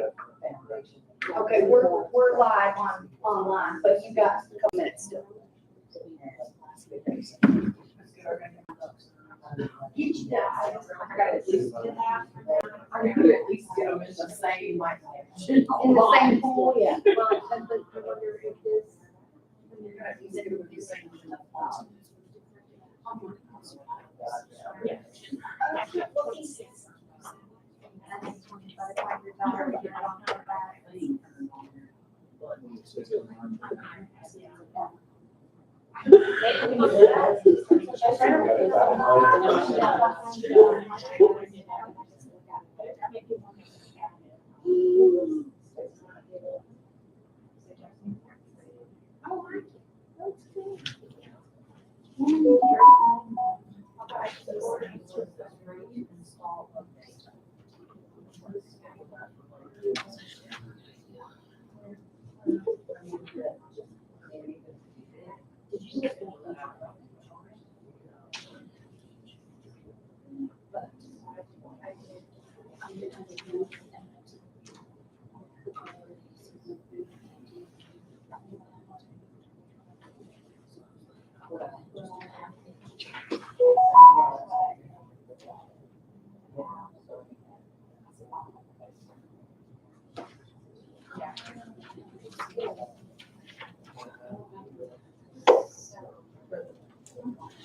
foundation. Okay, we're live online, but you got a couple minutes still. Each day, I got at least I could at least get them in the same, like. in the same pool, yeah. Well, I wonder if this.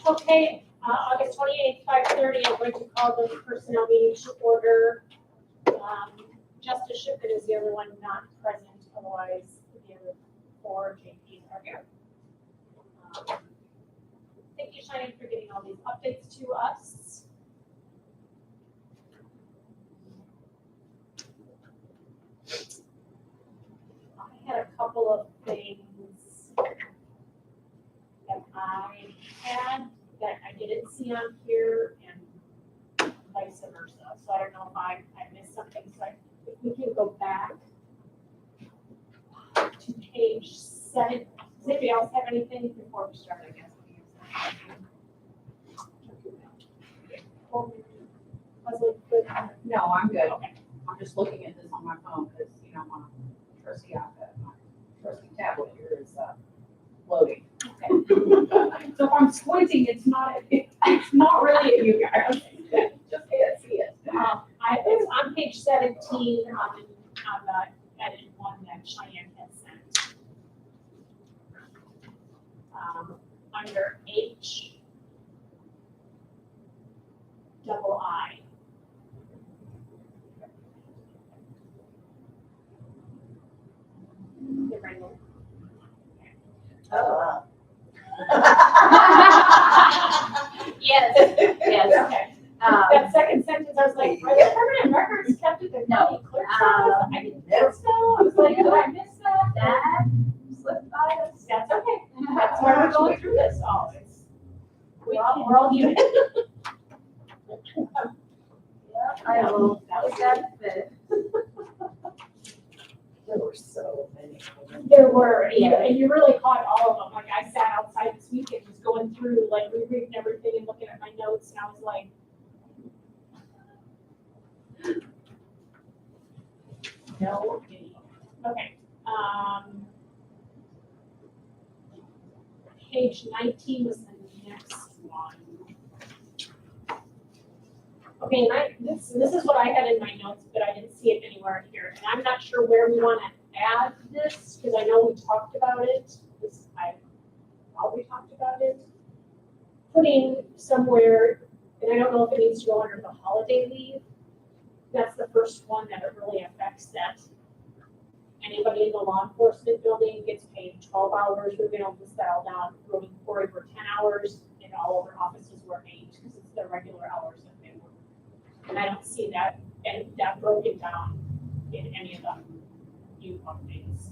Okay, August 28th, 5:30, I'm going to call the personnel meeting to order. Justice Shipman is the only one not present, otherwise the other four JPs are here. Thank you, Cheyenne, for getting all these updates to us. I had a couple of things that I had that I didn't see on here and vice versa. So I don't know if I missed something. So if we can go back to page 7. Does anybody else have anything before we start, I guess? Leslie, good? No, I'm good. Okay. I'm just looking at this on my phone because, you know, my trusty iPad, my trusty tablet here is loading. Okay. So if I'm squinting, it's not really at you guys. Just can't see it. It's on page 17 on the edit one that Cheyenne had sent. Under H double I. Get right there. Oh, Yes, yes, okay. That second sentence, I was like, are there permanent records kept at the county clerk's office? I didn't think so. I was like, did I miss that? that slipped by us. That's okay. That's why we're going through this all. We're all human. I will, that was that fit. There were so many. There were, and you really caught all of them. Like I sat outside this weekend, just going through, like rereading everything and looking at my notes, and I was like, no. Okay. Page 19 was the next one. Okay, and this is what I had in my notes, but I didn't see it anywhere here. And I'm not sure where we want to add this, because I know we talked about it. I probably talked about it. Putting somewhere, and I don't know if it needs to go under the holiday leave. That's the first one that it really affects that. Anybody in the law enforcement building gets paid 12 hours. We're going to dial down road and quarry for 10 hours, and all other offices were 8 because it's the regular hours that they work. And I don't see that, and that broken down in any of the new updates.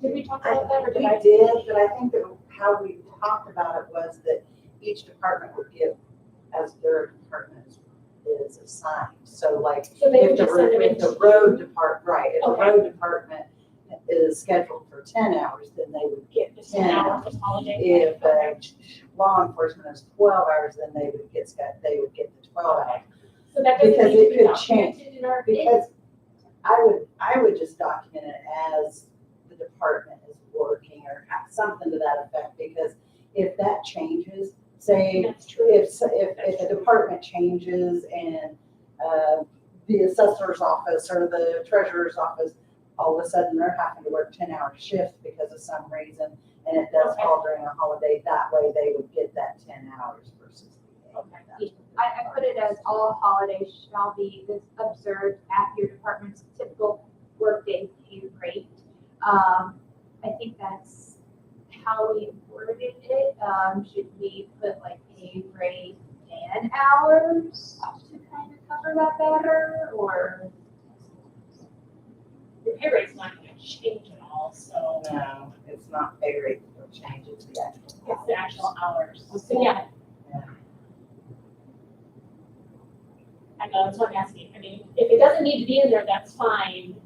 Did we talk about that, or did I? We did, but I think that how we talked about it was that each department would give as their department is assigned. So like, So they if would just send them in. the road department, right, if the Okay. road department is scheduled for 10 hours, then they would get It's 10 an hours. hour for holiday. If Okay. law enforcement is 12 hours, then they would get the 12 hours. So that doesn't Because need it to be could documented in our. Because I I would just document it as the department is working or something to that effect, because if that changes, say, That's true. if a department changes and, the assessor's office or the treasurer's office, all of a sudden they're having to work 10-hour shift because of some reason, and it does fall during a holiday, that way they would get that 10 hours versus the 8. Okay. That's I put it as all holidays shall be observed at your department's typical workday pay rate. I think that's how we worded it. Should we put like pay rate and hours to kind of cover that better, or? The pay rate's not gonna change at all, so No, it's not pay rate that changes the actual. it's the actual hours. So yeah. Yeah. I know, that's what I'm asking. I mean, if it doesn't need to be in there, that's fine.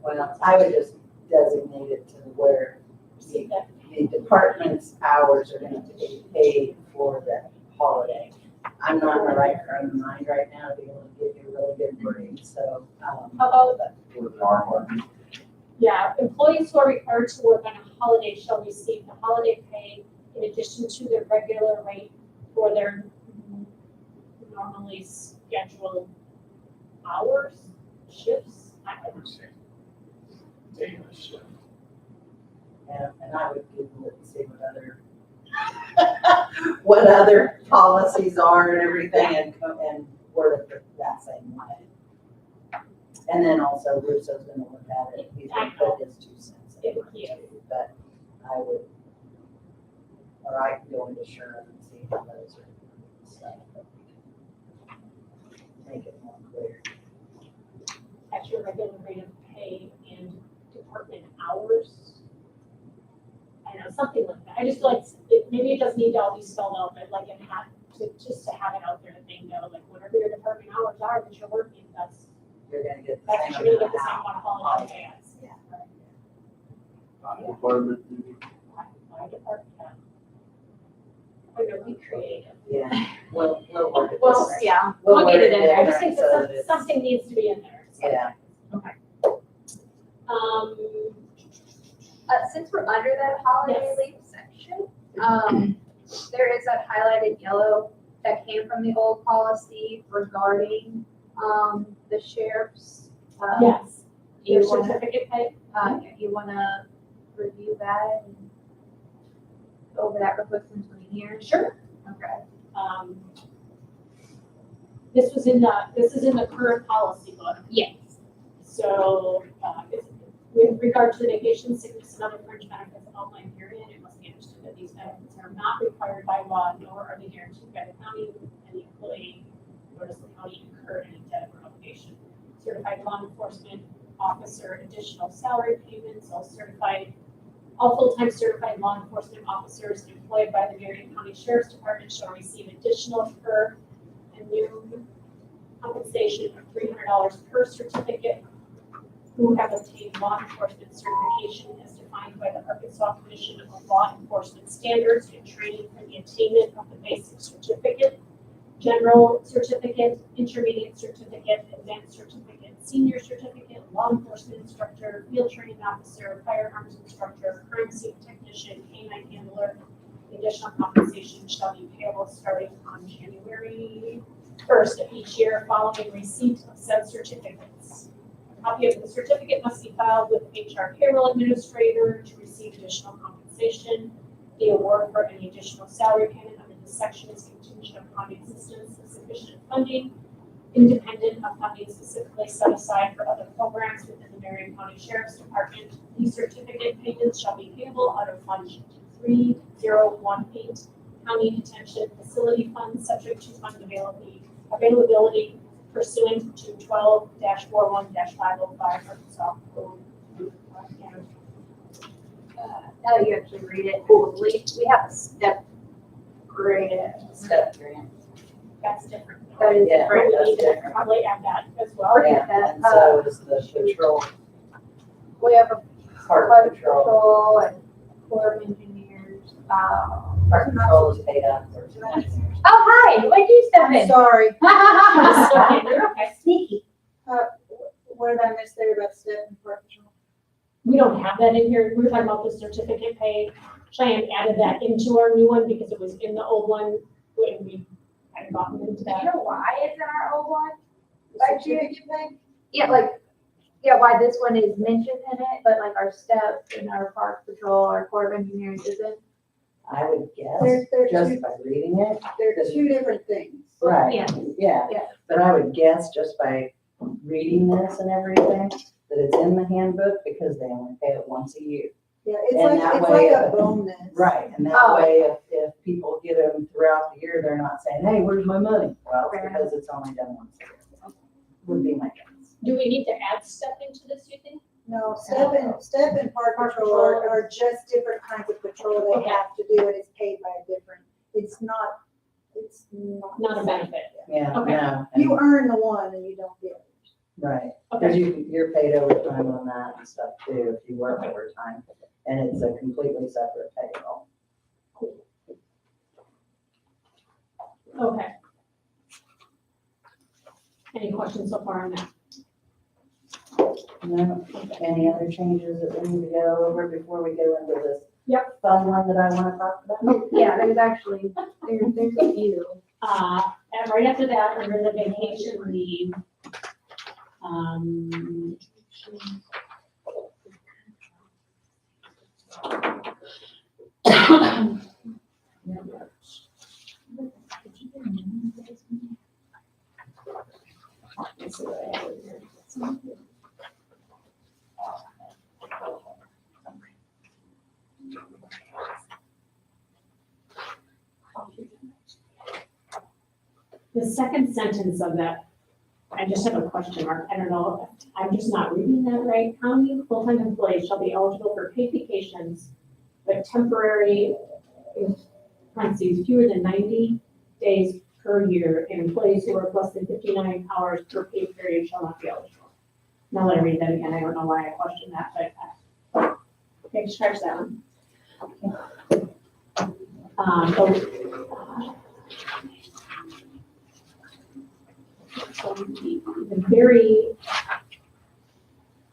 Well, I would just designate it to where See that. the department's hours are gonna be paid for the holiday. I'm not in the right frame of mind right now to be able to give you a really good grade, so, How about, With an R mark. yeah, employees who are required to work on a holiday shall receive the holiday pay in addition to their regular rate for their normally scheduled hours, shifts. I would say daily shift. yeah, and I would Google it and see what other policies are and everything, and word it that same way. And then also Russo's gonna look at it, he's gonna put his 2 cents in it Yeah. too, but I would, or I can go into Sherman and see how those are stuff. Make it more clear. At your regular rate of pay and department hours. I don't know, something like that. I just feel like maybe it doesn't need to all be spelled out, but like it had to, just to have it out there that they know, like whatever your department hours are that you're working, that's You're gonna get the that's same what you're gonna amount get the of same hours. amount of holiday pay as. Yeah. Department. My department, yeah. We're gonna be creative. Yeah, we'll work it Well, different. Yeah, We'll I'll work get it it in there. I just different think so that that it's- something needs to be in there. So, Yeah, since we're under that holiday Yes. leave section, there is that highlighted yellow that came from the old policy regarding, the sheriff's, yes, your you wanna- certificate pay. if you wanna review that and go over that real quick since we're here. Sure. Okay. This is in the current policy book. Yes. So, with regard to the vacation, sickness, and other fringe benefits outlined herein, it must be understood that these benefits are not required by law, nor are they guaranteed by the county, and the employee, nor does the county incur any debt or obligation. Certified law enforcement officer additional salary payments, all full-time certified law enforcement officers employed by the Marion County Sheriff's Department shall receive additional per annum compensation of $300 per certificate who have obtained law enforcement certification as defined by the Arkansas Commission of Law Enforcement Standards and training for the attainment of the basic certificate, general certificate, intermediate certificate, advanced certificate, senior certificate, law enforcement instructor, field training officer, firearms instructor, crime scene technician, canine handler. The additional compensation shall be payable starting on January 1st of each year following receipt of said certificates. A copy of the certificate must be filed with HR payroll administrator to receive additional compensation. The award for any additional salary payment under this section is contingent upon the existence of sufficient funding, independent of funding specifically set aside for other programs within the Marion County Sheriff's Department. These certificate payments shall be payable out of Fund 3018 County Detention Facility Fund, subject to fund availability pursuant to 12-41-505 Arkansas Code. Now that you actually read it, we have a step grade. step grant. That's different. That is Yeah, different. We that's need to different. probably add that as well. Yeah, and so is the patrol, We have a park park patrol. patrol and corps of engineers. Park patrol is paid out for 2 engineers. Oh, hi, when did you step in? Sorry, Okay. sneaky. what did I miss there about step and park patrol? We don't have that in here. We were talking about the certificate pay. Cheyenne added that into our new one because it was in the old one when we had gotten into Do you that. know why it's in our old one? Like certificate pay? Yeah, why this one is mentioned in it, but like our steps and our park patrol, our Corps of Engineers isn't. I would guess, They're just two, by reading it, they're two different things. right, Yeah. yeah. Yeah. But I would guess just by reading this and everything, that it's in the handbook because they only pay it once a year. Yeah, And that it's way, like a bonus. Right, and that Oh. way, if people get them throughout the year, they're not saying, hey, where's my money? Well, it's Fair because it's only done once a year. Would be my guess. Do we need to add step into this, you think? No, step and park patrol are just different kinds of patrol they Okay. have to do, and it's paid by a different, it's not. Not a benefit. Yeah, Okay. no. You and- earn the one and you don't get it. Right, Okay. because you're paid overtime on that and stuff too, if you work overtime, and it's a completely separate payroll. Okay. Any questions so far on that? No, any other changes that we need to go over before we go into this? Yep. Fun one that I want to talk about? Yeah, there's actually, there's a few. And right after that, under the vacation leave, the second sentence of that, I just have a question mark. I don't know, I'm just not reading that right. County full-time employees shall be eligible for paid vacations, but temporary, in parentheses, fewer than 90 days per year, and employees who work less than 59 hours per pay period shall not be eligible. Now that I read that again, I don't know why I questioned that, but okay, scratch that one. So the very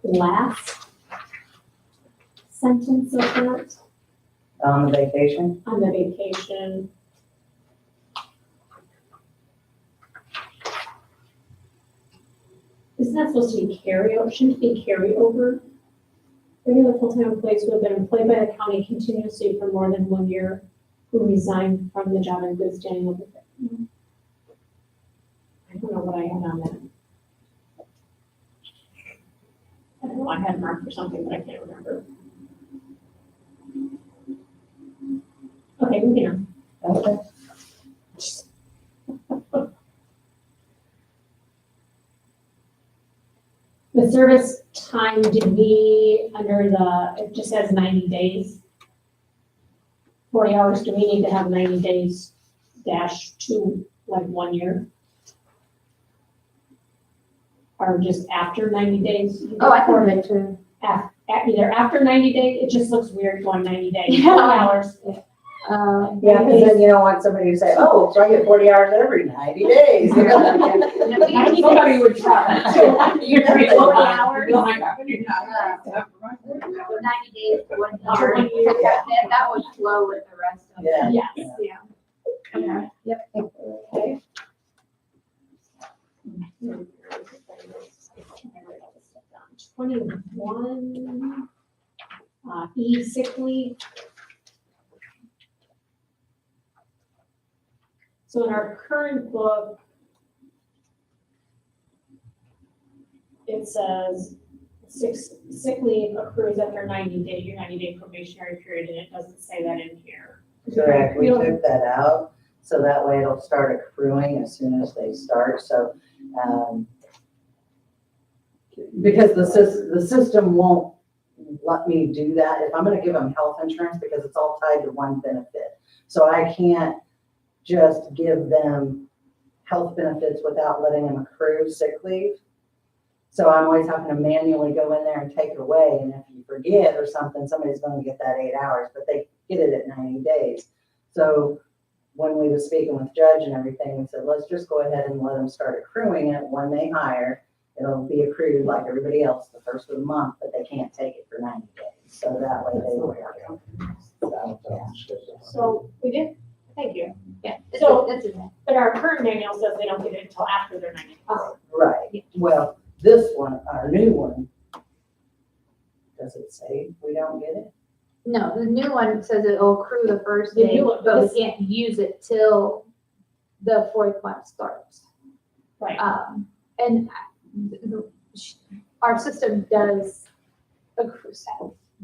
last sentence of that, On the vacation? on the vacation. Isn't that supposed to be carryover? Shouldn't it be carryover? Regular full-time employees who have been employed by the county continuously for more than 1 year who resigned from the job in good standing with the. I don't know what I had on that. I don't know, I had marked for something, but I can't remember. Okay, moving on. Okay. The service time, did we, under the, it just says 90 days. 40 hours, do we need to have 90 days dash to like 1 year? Or just after 90 days? Oh, I can admit to. Either after 90 days, it just looks weird going 90 days, Yeah. 40 hours. Yeah, because then you don't want somebody to say, oh, so I get 40 hours every 90 days. Somebody would try. You're You're 40 hours. 90 90 days, 1 After year. 1 year. Yeah. That would flow with the rest of it. Yeah. Yes. Yeah. Okay. Yep. Okay. $21, E sick leave. So in our current book, it says sick leave accrues after 90 day, your 90-day probationary period, and it doesn't say that in here. Correct, we We don't- took that out, so that way it'll start accruing as soon as they start, so, because the system won't let me do that, if I'm gonna give them health insurance, because it's all tied to one benefit. So I can't just give them health benefits without letting them accrue sick leave. So I'm always having to manually go in there and take it away, and if you forget or something, somebody's gonna get that 8 hours, but they get it at 90 days. So when we was speaking with Judge and everything, we said, let's just go ahead and let them start accruing it when they hire, It'll be accrued like everybody else the first of the month, but they can't take it for 90 days. So that way they will. So, yeah. So we did, thank you. Yeah. So- That's in there. But our current manual says they don't get it until after they're 90 days. Right, well, this one, our new one, does it say we don't get it? No, the new one says it'll accrue the first The day, new one, but we this- can't use it till the fourth month starts. Right. And our system does accrue,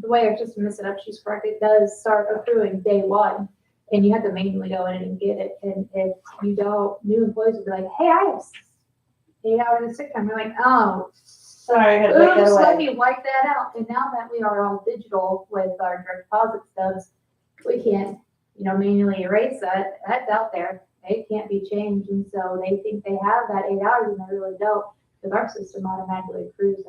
the way our system is set up, she's correct, it does start accruing day one. And you have to manually go in and get it. And if you don't, new employees will be like, hey, I have 8 hours of sick time. You're like, oh, Sorry, I had to take oops, that let away. me wipe that out. And now that we are all digital with our direct deposit stubs, we can't, manually erase that. That's out there. It can't be changed. And so they think they have that 8 hours and they really don't, because our system automatically accrues it.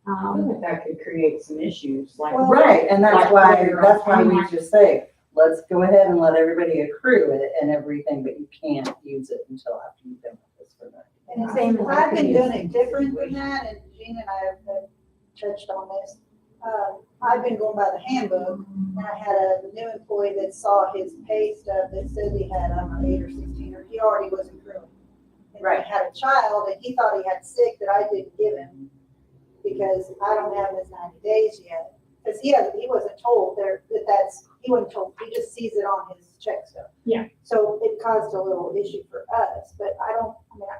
I feel like that could create some issues, like. Right, and that's Like why, earlier that's on, why we like- just say, let's go ahead and let everybody accrue it and everything, but you can't use it until after you've done this for that. And Same as I've been the doing it different than that, and Gene and I have touched on this. I've been going by the handbook, and I had a new employee that saw his pay stub that said he had, 8 or 16, or he already was accruing. And Right. he had a child, and he thought he had sick that I didn't give him, because I don't have his 90 days yet. Because he wasn't told he wasn't told, he just sees it on his check stub. Yeah. So it caused a little issue for us, but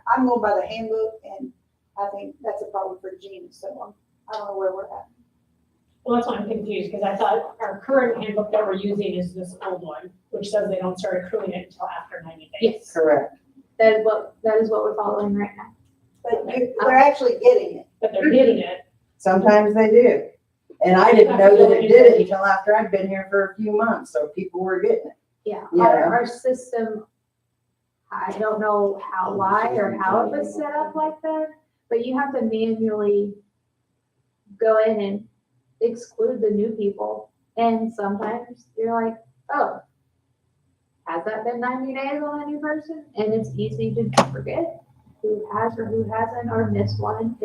I'm going by the handbook, and I think that's a problem for Gene, so I don't know where we're at. Well, that's why I'm confused, because I thought our current handbook that we're using is this old one, which says they don't start accruing it until after 90 days. Yes, Correct. that is what we're following right now. But they're actually getting it. But they're getting it. Sometimes they do. And I didn't know that it did it until after I'd been here for a few months, so people were getting it. Yeah, Yeah. our system, I don't know why or how it was set up like that, but you have to manually go in and exclude the new people. And sometimes you're like, oh, has that been 90 days on a new person? And it's easy to forget who has or who hasn't or missed one.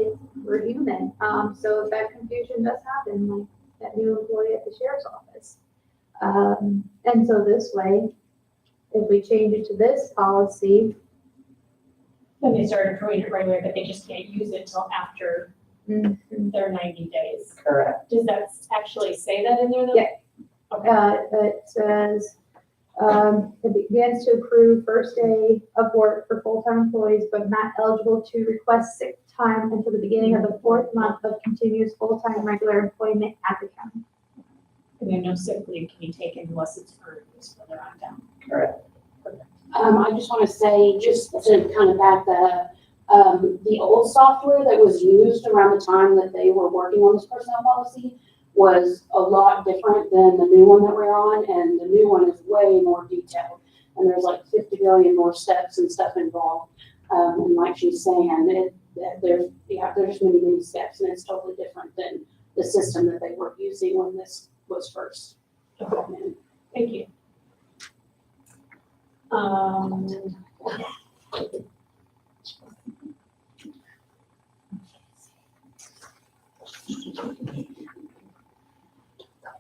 We're human. So if that confusion does happen, like that new employee at the sheriff's office. And so this way, if we change it to this policy, Then they start accruing it right away, but they just can't use it until after their 90 days. Correct. Does that actually say that in there though? Yeah. It says, it begins to accrue first day of work for full-time employees, but not eligible to request sick time until the beginning of the fourth month of continuous full-time regular employment at the county. And then no sick leave can be taken unless it's earned, so they're on down. Correct. I just want to say, just to kind of back that up, the old software that was used around the time that they were working on this personnel policy was a lot different than the new one that we're on, and the new one is way more detailed. And there's like 50 billion more steps and stuff involved. And like she's saying, there's many, many steps, and it's totally different than the system that they were using when this was first put in. Thank you.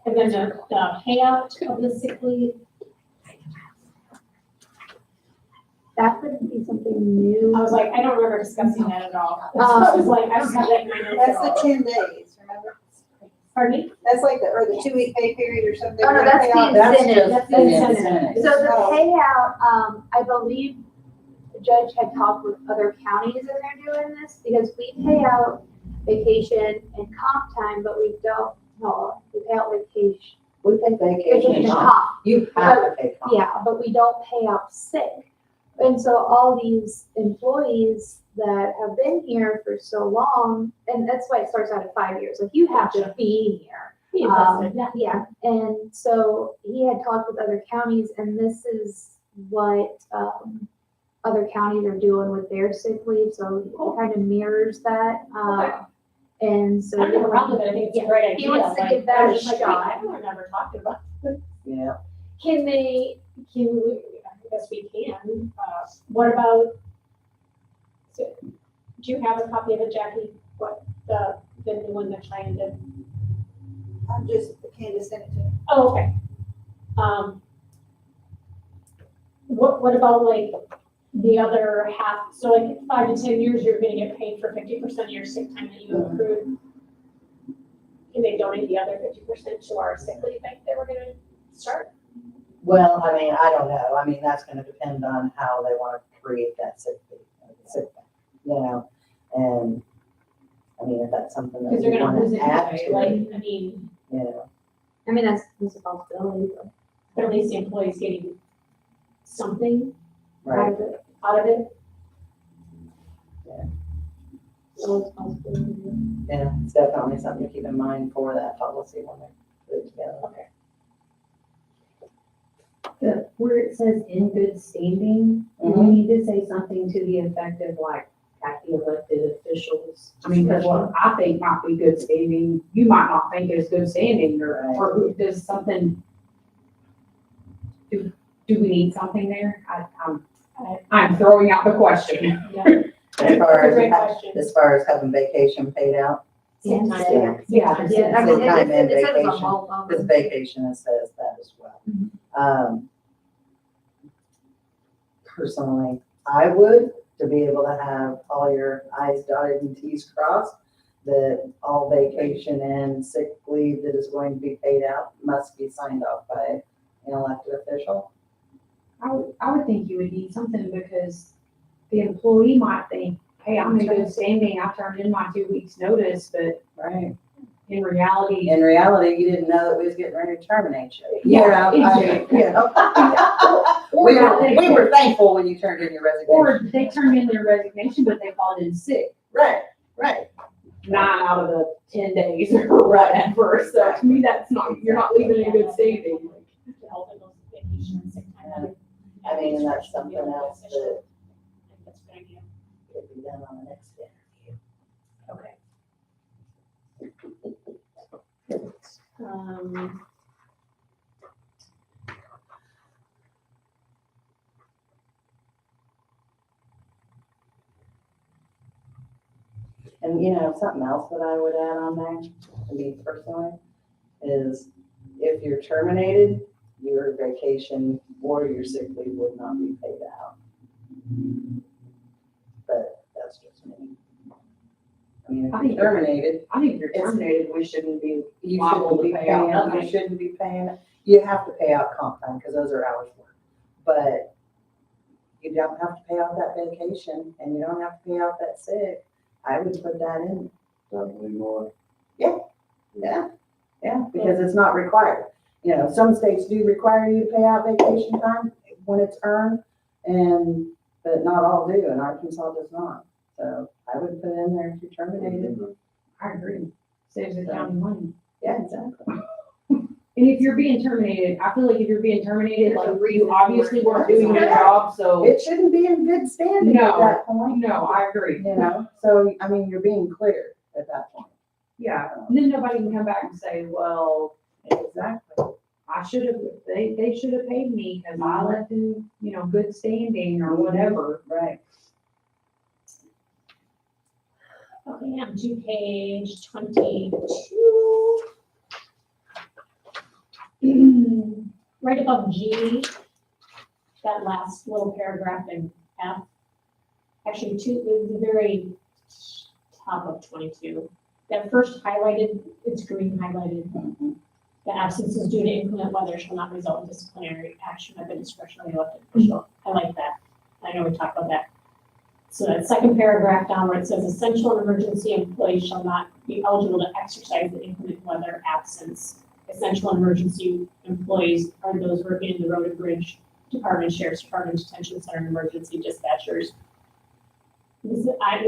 And then the payout of the sick leave, That could be something new. I was like, I don't remember discussing that at all. I was like, I just have that in my notes. That's the 10 days, remember? Pardon me? That's like the 2-week pay period or something. Oh, no, that's the Payout. That's incentive. just the incentive. So the Oh. payout, I believe the judge had talked with other counties and they're doing this because we pay out vacation and comp time, but we don't, no, we pay out vacation. We pay Vacation vacation. and comp, You have to pay comp. yeah, but we don't pay out sick. And so all these employees that have been here for so long, and that's why it starts out at 5 years, like you have to be here. Be invested, yeah. Yeah, and so he had talked with other counties, and this is what other counties are doing with their sick leave, so it kind of mirrors that. Okay. And so. I don't have a problem with it, I think it's a great idea. He wants to like, give that I a was just like, wait, shot. I never talked about. Yeah. Can we, I guess we can, what about, so Do you have a copy of it, Jackie? What, the new one that Cheyenne did? I'm just, Candace sent it to me. Oh, okay. What about like the other half, so like 5 to 10 years, you're gonna get paid for 50% of your sick time that you accrued? Can they donate the other 50% to our sick leave bank that we're gonna start? Well, I mean, I don't know. I mean, that's gonna depend on how they wanna create that sick bank, you know? And, I mean, if that's something that Because we they're gonna lose wanna it add anyway, to, like, it, I mean, you know? I mean, that's a possibility, but at least the employee's getting something Right, out of it. Yeah. So it's a possibility. yeah, it's definitely something to keep in mind for that policy when they put it together. Okay. Where it says in good standing, we Mhm. need to say something to the effect of like, at the elected officials. I mean, because what I think might be good standing, you might not think is good standing, or who does something. Do we need something there? I'm throwing out the question. Yeah, As far That's a great as, question. as far as having vacation paid out, Sick time. Yeah. Yeah. I mean, Sick time and it says on vacation, both of because them. vacation it says that as well. Personally, I would, to be able to have all your i's dotted and t's crossed, that all vacation and sick leave that is going to be paid out must be signed off by an elected official. I would think you would need something because the employee might think, hey, I'm in good standing, I turned in my 2 weeks notice, but Right. in reality. In reality, you didn't know that we was getting ready to terminate you. Yeah, You know, exactly. you know. Or We that were, they- we were thankful when you turned in your resignation. Or they turned in their resignation, but they called in sick Right, right. 9 out of the 10 days or whatever. So to me, that's not, you're not leaving in good standing. To help in those vacation and sick time. I mean, and that's something else that I think that's a good idea. could be done on the next interview. Um, And, you know, something else that I would add on there, to me personally, is if you're terminated, your vacation or your sick leave would not be paid out. But that's just me. I mean, if you're terminated, I think if you're terminated, we shouldn't be you liable shouldn't to be pay out paying, nothing. you shouldn't be paying, you have to pay out comp time, because those are hours worked. But you don't have to pay out that vacation, and you don't have to pay out that sick. I would put that in. Definitely more. Yeah, because it's not required. You know, some states do require you to pay out vacation time when it's earned, but not all do, and Arkansas does not. So I would put in there if you're terminated. I agree. Saves the county money. Yeah, exactly. And if you're being terminated, I feel like if you're being terminated, like you obviously weren't doing your job, so. It shouldn't be in good standing at No. that point, No, I agree. you know? So, I mean, you're being clear at that point. Yeah, and then nobody can come back and say, well, Exactly. I should have, they should have paid me because I left in, good standing or whatever. Right. okay, on to page 22. Right above G, that last little paragraph in F. Actually, the very top of 22. That first highlighted, it's green highlighted. Mhm. The absence is due to inclement weather shall not result in disciplinary action of a discretionary elected official. I like that. I know we talked about that. So that second paragraph down where it says essential and emergency employees shall not be eligible to exercise the inclement weather absence. Essential and emergency employees are those working in the road and bridge department, sheriff's department, detention center, and emergency dispatchers. This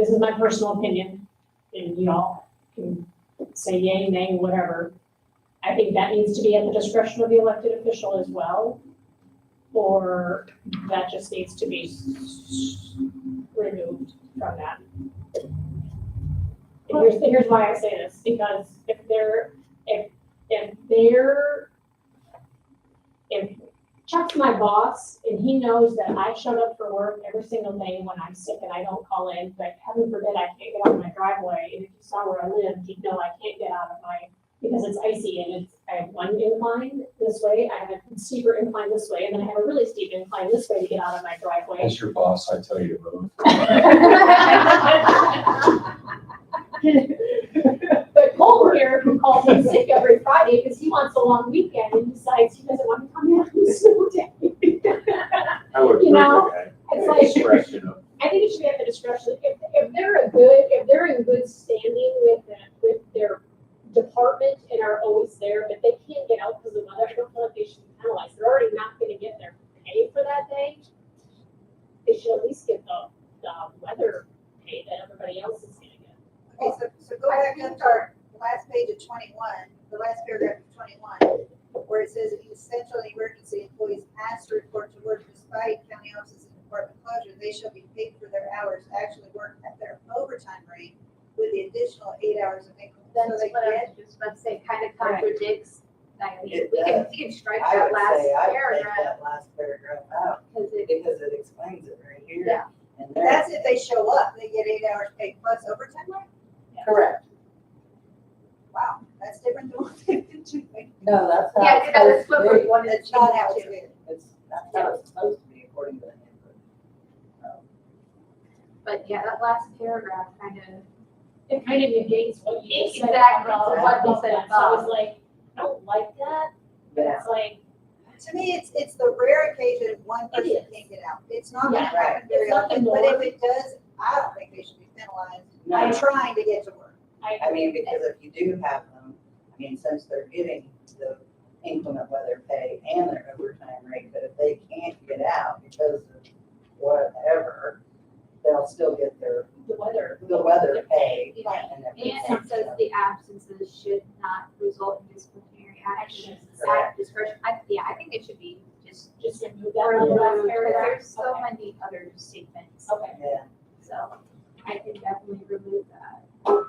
is my personal opinion, and y'all can say yay, nay, whatever. I think that needs to be at the discretion of the elected official as well, or that just needs to be removed from that. And here's why I say this, because if Chuck's my boss, and he knows that I showed up for work every single day when I'm sick and I don't call in, but heaven forbid I can't get out of my driveway. And if you saw where I live, you'd know I can't get out of because it's icy and I have one incline this way, I have a steeper incline this way, and then I have a really steep incline this way to get out of my driveway. As your boss, I tell you to move. But Cole here, who calls in sick every Friday because he wants a long weekend and decides he doesn't want to come in on a snow day. I would You agree know, with that. it's like- Discretion of- I think it should be at the discretion, if they're in good standing with their department and are always there, but they can't get out because of the weather, I don't feel like they should be penalized. They're already not gonna get their pay for that day. They should at least get the weather pay that everybody else is gonna get. Okay, so go back up to our last page of 21, the last paragraph of 21, where it says essential and emergency employees asked to report to work despite county offices and department closure, they shall be paid for their hours actually worked at their overtime rate with the additional 8 hours of increment. So That's they what I get, was just about to say, kind of contradicts. I mean, It we can strike I that would last say I would take paragraph, that last paragraph out because it, because it explains it right here. Yeah. And there. that's if they show up, they get 8 hours paid plus overtime rate? Correct. Wow, that's different than what they've been doing. No, that's how yeah, it's that's supposed what to we be. wanted to That's not change how it it's to. been. That's how it's supposed to be according to the handbook. But yeah, that last paragraph kind of, It kind of negates what you just said. Exactly, about what we about said that. So I was above. like, I don't like that, but Yeah. it's like, To me, it's the rare occasion one person is. can't get out. It's not gonna Yeah, happen very It's not the often, but if norm. it does, I don't think they should be penalized No, for trying to get to work. I mean, because if you do have them, I mean, since they're getting the inclement weather pay and their overtime rate, but if they can't get out because of whatever, they'll still get their, the weather. the weather pay Right. and and everything. it says the absences should not result in disciplinary actions Correct. at discretion. I think it should be just, Just remove that from the last because paragraph. there's so Okay. many other statements, Okay. Yeah, so I can definitely remove that.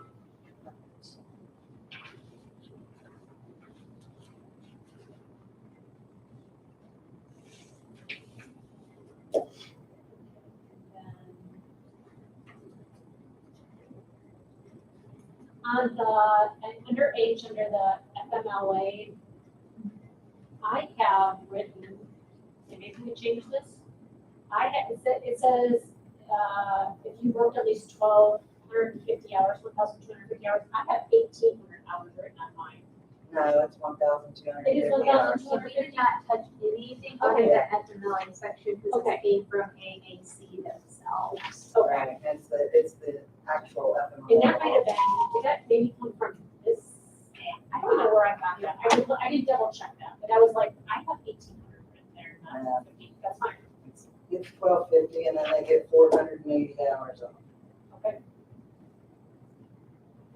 On the, and under H, under the FMLA, I have written, and maybe we change this. It says, if you worked at least 1,250 hours, 1,250 hours, I have 1,800 hours written on mine. no, it's 1,250 It is hours. 'Cause we did not touch anything Okay. under that FMLA section because Okay. it came from AAC themselves. Okay. Right, it's the actual FMLA. And that might have been, did that maybe come from this? I don't know where I got that. I did double check that, but I was like, I have 1,800 written there, not 1,500. That's fine. It's 1,250 and then they get 480 hours off. Okay.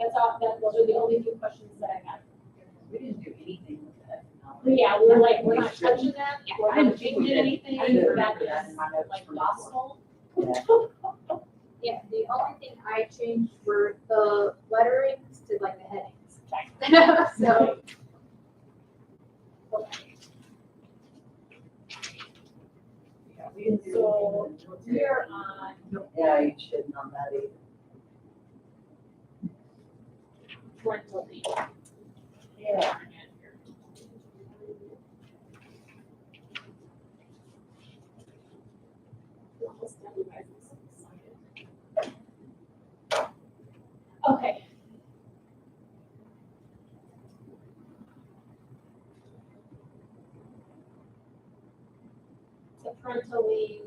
That's all, those are the only two questions that I had. We didn't do anything with that. But yeah, we were like, we're not touching that, Yeah, we're I not didn't think we changing did. anything, I didn't that remember that in my is notes like from before. gospel. Yeah. Yeah, the only thing I changed were the letterings to like the headings. So, Yeah, we didn't do So, anything with we it. are on Yeah, you shouldn't on that either. parental leave. Yeah. Almost done, you guys. I'm so excited. Okay. So parental leave.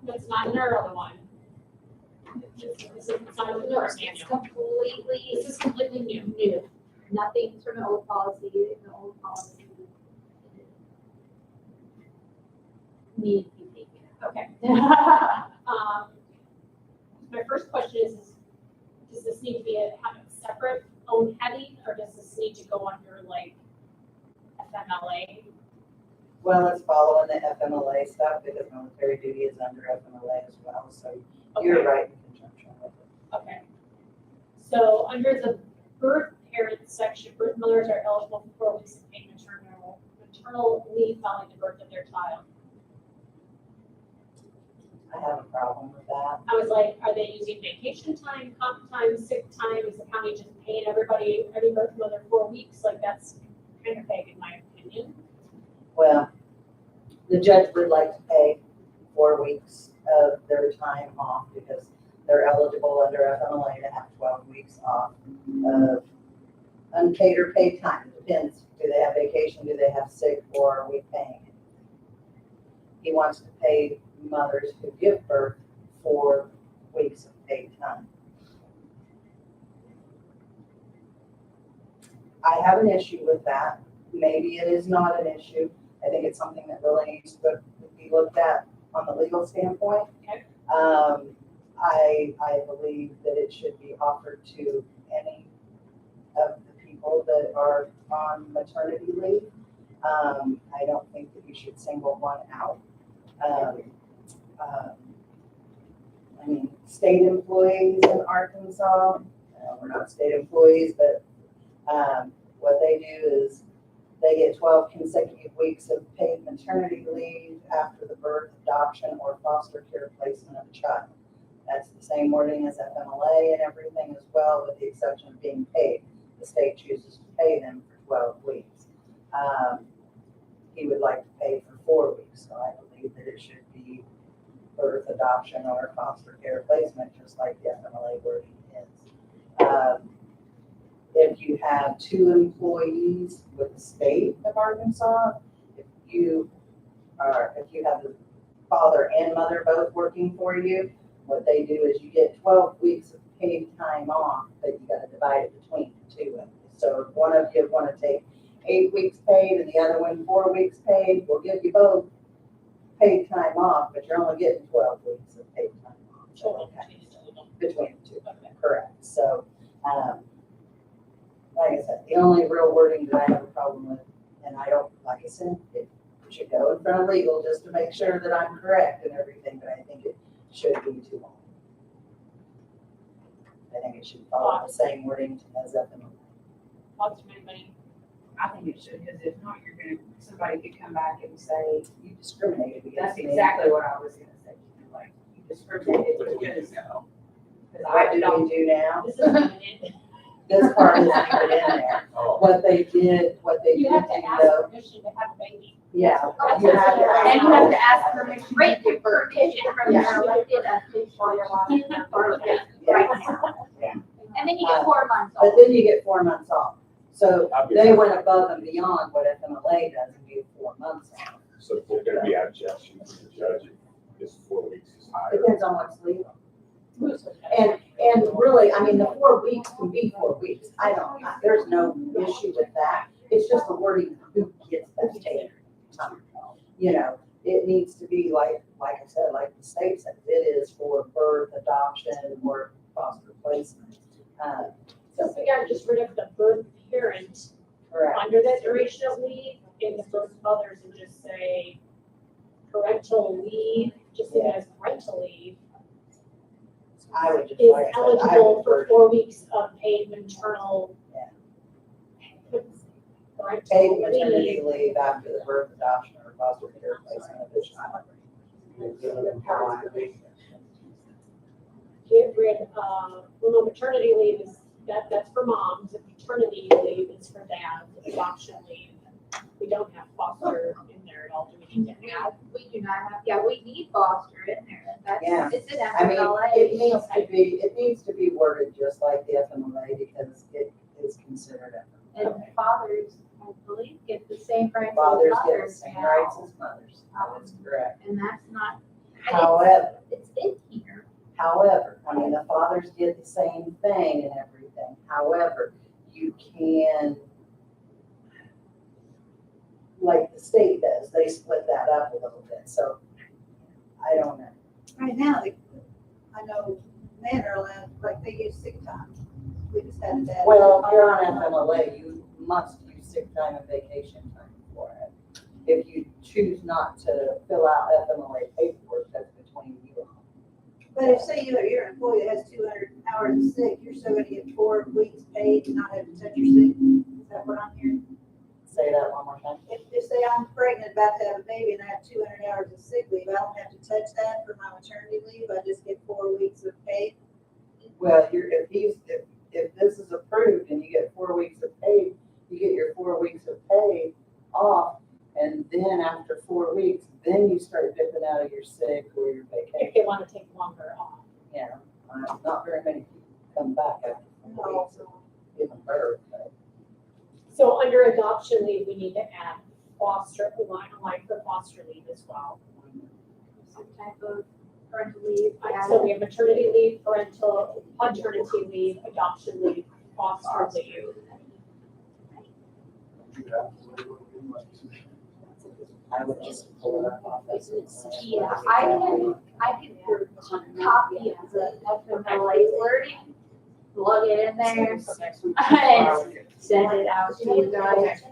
That's not in our other one. This is not in the first it's manual. completely This is completely new. new. Nothing's from the old policy, the old policy. Need to be taken out. Okay. My first question is, does this need to be have a separate own heading, or does this need to go under like FMLA? Well, it's following the FMLA stuff because military duty is under FMLA as well, so you're Okay. right in conjunction with it. Okay. So under the birth parents section, birth mothers are eligible for 4 weeks of paid maternal leave following the birth of their child. I have a problem with that. I was like, are they using vacation time, comp time, sick time? Is the county just paying everybody, every birth mother 4 weeks? Like, that's kind of vague in my opinion. Well, the judge would like to pay 4 weeks of their time off because they're eligible under FMLA to have 12 weeks off of unpaid or paid time. Depends. Do they have vacation? Do they have sick? Or are we paying it? He wants to pay mothers who give birth 4 weeks of paid time. I have an issue with that. Maybe it is not an issue. I think it's something that really needs to be looked at on the legal standpoint. Okay. I believe that it should be offered to any of the people that are on maternity leave. I don't think that you should single one out. I mean, state employees in Arkansas, we're not state employees, but what they do is they get 12 consecutive weeks of paid maternity leave after the birth, adoption, or foster care placement of a child. That's the same wording as FMLA and everything as well, with the exception of being paid. The state chooses to pay them for 12 weeks. He would like to pay for 4 weeks, so I believe that it should be birth, adoption, or foster care placement, just like the FMLA wording is. If you have 2 employees with the state of Arkansas, if you have the father and mother both working for you, what they do is you get 12 weeks of paid time off, but you got to divide it between the 2 of you. So if one of you want to take 8 weeks paid and the other one 4 weeks paid, we'll give you both paid time off, but you're only getting 12 weeks of paid time off. So, between the 2, correct. So, like I said, the only real wording that I have a problem with, and I don't, like I said, it should go in front of legal just to make sure that I'm correct and everything, but I think it should be too long. I think it should follow the same wording as FMLA. Thoughts from anybody? I think it should, because if not, somebody could come back and say, You discriminated against that's me. exactly what I was gonna say. Like, you discriminated against me. Because What I do don't, we do now? This is This part isn't put in there. Oh, What they did you have to do ask though, permission to have a baby. yeah. Oh, You have to And you have to ask permission. Great permission from your elected official in the first place right now. Yeah. And then you get 4 months But off. then you get 4 months off. So I'll be they fine. went above and beyond what FMLA does and gave 4 months off. So if there's gonna be objection from the judge, if this 4 weeks is higher. Depends on what's legal. And really, I mean, the 4 weeks can be 4 weeks. There's no issue with that. It's just the wording, who gets that paid time. You know, it needs to be like I said, like the state said, it is for birth, adoption, or foster placement. So we got just rid of the birth parent Correct. under that duration of leave and the birth mothers and just say parental leave, just say it as parental leave, I would just is like I said, I eligible would for 4 weeks of paid maternal. Yeah. Parental paid maternity leave. leave after the birth, adoption, or foster care placement of the child. Get rid of, well, no, maternity leave is, that's for moms, and paternity leave is for dads, adoption leave. We don't have foster in there at all, do we need to add? We do not have, yeah, we need foster in there. Yeah. It's in I mean, FMLA. it needs to be worded just like the FMLA because it is considered And FMLA. fathers, I believe, get the same rights as Fathers get the mothers same now. rights as mothers. That is correct. And that's not, However, it's in here. I mean, the fathers get the same thing and everything. However, you can, like the state does, they split that up a little bit. So I don't know. Right now, I know men are allowed, like, they use sick time. We just had that. Well, if you're on FMLA, you must use sick time and vacation time for it. If you choose not to fill out FMLA paperwork, that's between you and them. But if, say, you're an employee that has 200 hours of sick, you're still gonna get 4 weeks paid and not have to touch your sick. Is that what I'm hearing? Say that one more time. If say I'm pregnant, about to have a baby, and I have 200 hours of sick leave, I don't have to touch that for my maternity leave, I just get 4 weeks of pay. Well, if this is approved and you get 4 weeks of pay, you get your 4 weeks of pay off. And then after 4 weeks, then you start dipping out of your sick or your vacation. If they want to take longer off. Yeah, not very many people come back after 4 weeks of giving birth. But So under adoption leave, we need to add foster, like for foster leave as well. Some type of parental leave. So we have maternity leave, parental, paternity leave, adoption leave, foster leave. I would just pull it up off this. Yeah, I can copy the FMLA wording, plug it in there, and send it out to you guys.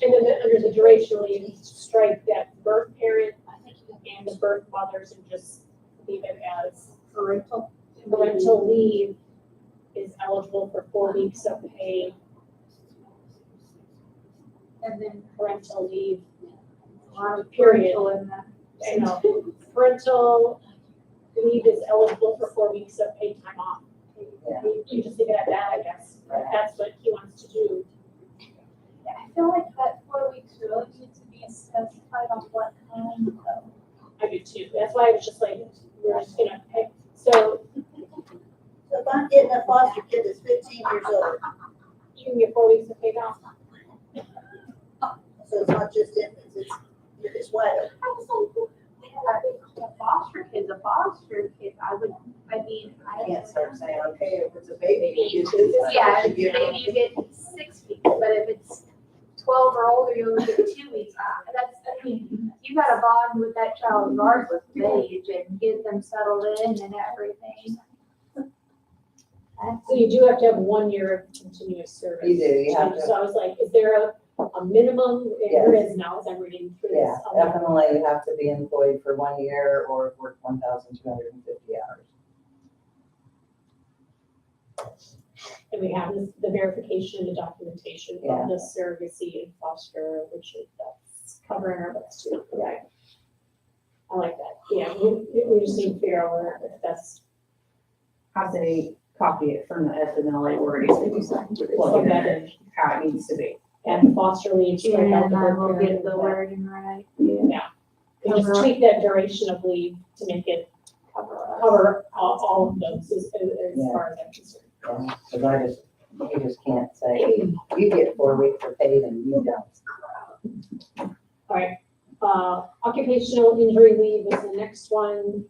And then under the duration leave, strike that birth parent and the birth mothers and just leave it as parental. Parental leave is eligible for 4 weeks of pay. And then parental leave, period. I know, parental leave is eligible for 4 weeks of paid time off. Yeah. You just leave it at that, I guess, if that's what he wants to do. I feel like that 4 weeks really needs to be specified on what kind though. I do too, that's why I was just like, we're just gonna pick, so So if I'm getting a foster kid that's 15 years old, you can get 4 weeks of paid off. so it's not just infants, it's whatever. A foster kid's a foster kid, I can't start saying, okay, if it's a baby, you get this. Yeah, you get- maybe you get 6 weeks, but if it's 12 or older, you only get 2 weeks. You gotta bond with that child regardless of age and get them settled in and everything. So you do have to have 1 year of continuous service. You do, you have to. So I was like, is there a minimum? There is now, as I'm reading through Yeah, this. definitely you have to be employed for 1 year or work 1,250 hours. And we have this, the verification and documentation Yeah. of the surrogacy and foster, which is, that's covering our books too, right? I like that, yeah, we just need to figure out where, if that's, I say copy it from the FMLA wording, so you can plug plug it that in in. how it needs to be. And foster leave, strike out And the I birth will parent. get the wording right. Yeah, and just tweak that duration of leave to make it cover all of those as Yeah. far as I'm concerned. Because you just can't say, you get 4 weeks of paid and you don't. All right, occupational injury leave is the next one,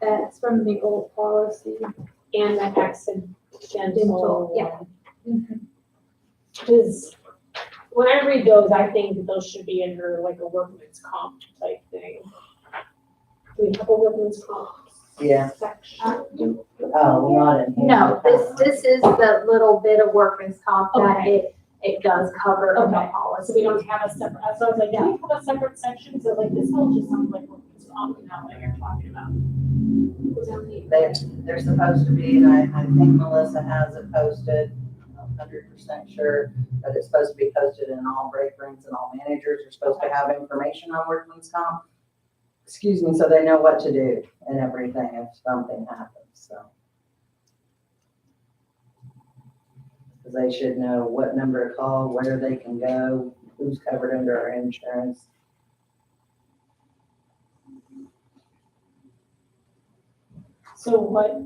That's from the old policy. and the accidental Dental, yeah. one. Because when I read those, I think that those should be under like a workman's comp type thing. Do we have a workman's comp Yeah, section? oh, not in here. No, this is the little bit of workman's comp that it does cover in the Okay. So policy. we don't have a separate, so I was like, do we have a separate section? So like, this all just sounds like workman's comp, and not what you're talking about. They're supposed to be, and I think Melissa has it posted, I'm 100% sure, but it's supposed to be posted in all break rooms and all managers are supposed to have information on workman's comp. Excuse me, so they know what to do and everything if something happens, so. Because they should know what number to call, where they can go, who's covered under our insurance. So what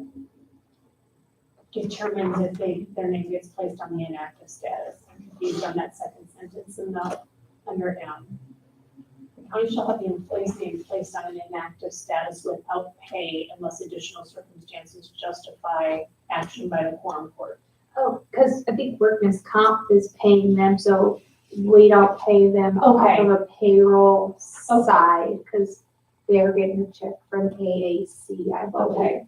determines if their name gets placed on the inactive status? I'm confused on that second sentence in the, under M. The county shall have the employee's name placed on an inactive status without pay unless additional circumstances justify action by the quorum court. Oh, because I think workman's comp is paying them, so we don't pay them off of a payroll side, because they're getting a check from KAC, I believe. Okay.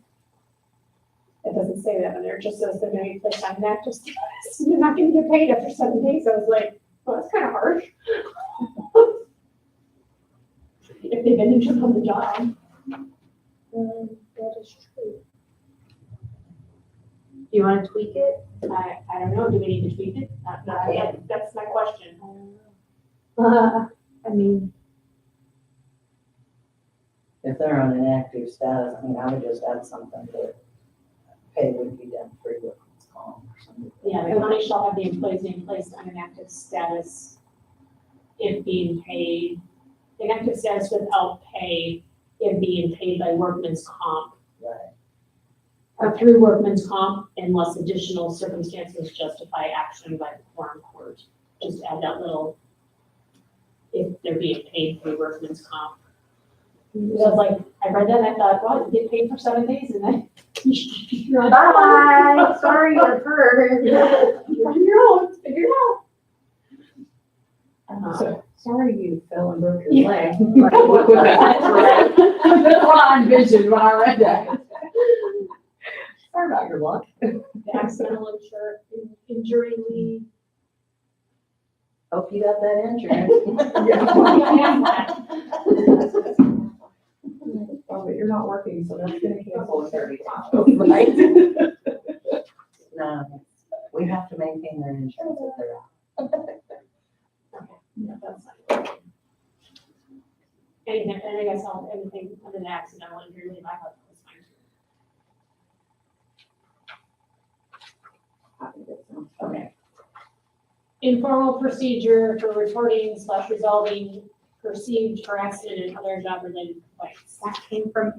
It doesn't say that in there, it just says they're gonna be placed on inactive status, they're not gonna get paid after 7 days, I was like, well, that's kind of harsh. If they've been injured on the job. That is true. Do you wanna tweak it? I don't know, do we need to tweak it? That's my question. I mean, If they're on an active status, I mean, I would just add something that pay would be done free with comp or something. Yeah, the county shall have the employee's name placed on an active status if being paid, inactive status without pay if being paid by workman's comp. Right. Or through workman's comp unless additional circumstances justify action by the quorum court. Just add that little, if they're being paid through workman's comp. Because I was like, I read that and I thought, wow, you get paid for 7 days and then you're on. bye, sorry, you're hurt. You're on your own, figure it out. So, sorry you fell and broke your Yeah. leg. That's right. That's what I envisioned when I read that. Sorry about your luck. The accidental injury leave. Hope you got that insurance. Oh, but you're not working, so that's gonna cancel in 30 days. Right? No, we have to maintain their insurance if they're out. Yeah, that's fine. Anything, and I guess anything under the accidental injury leave, I thought was fine. Okay. Informal procedure for reporting / resolving perceived harassment and other job-related complaints. That came from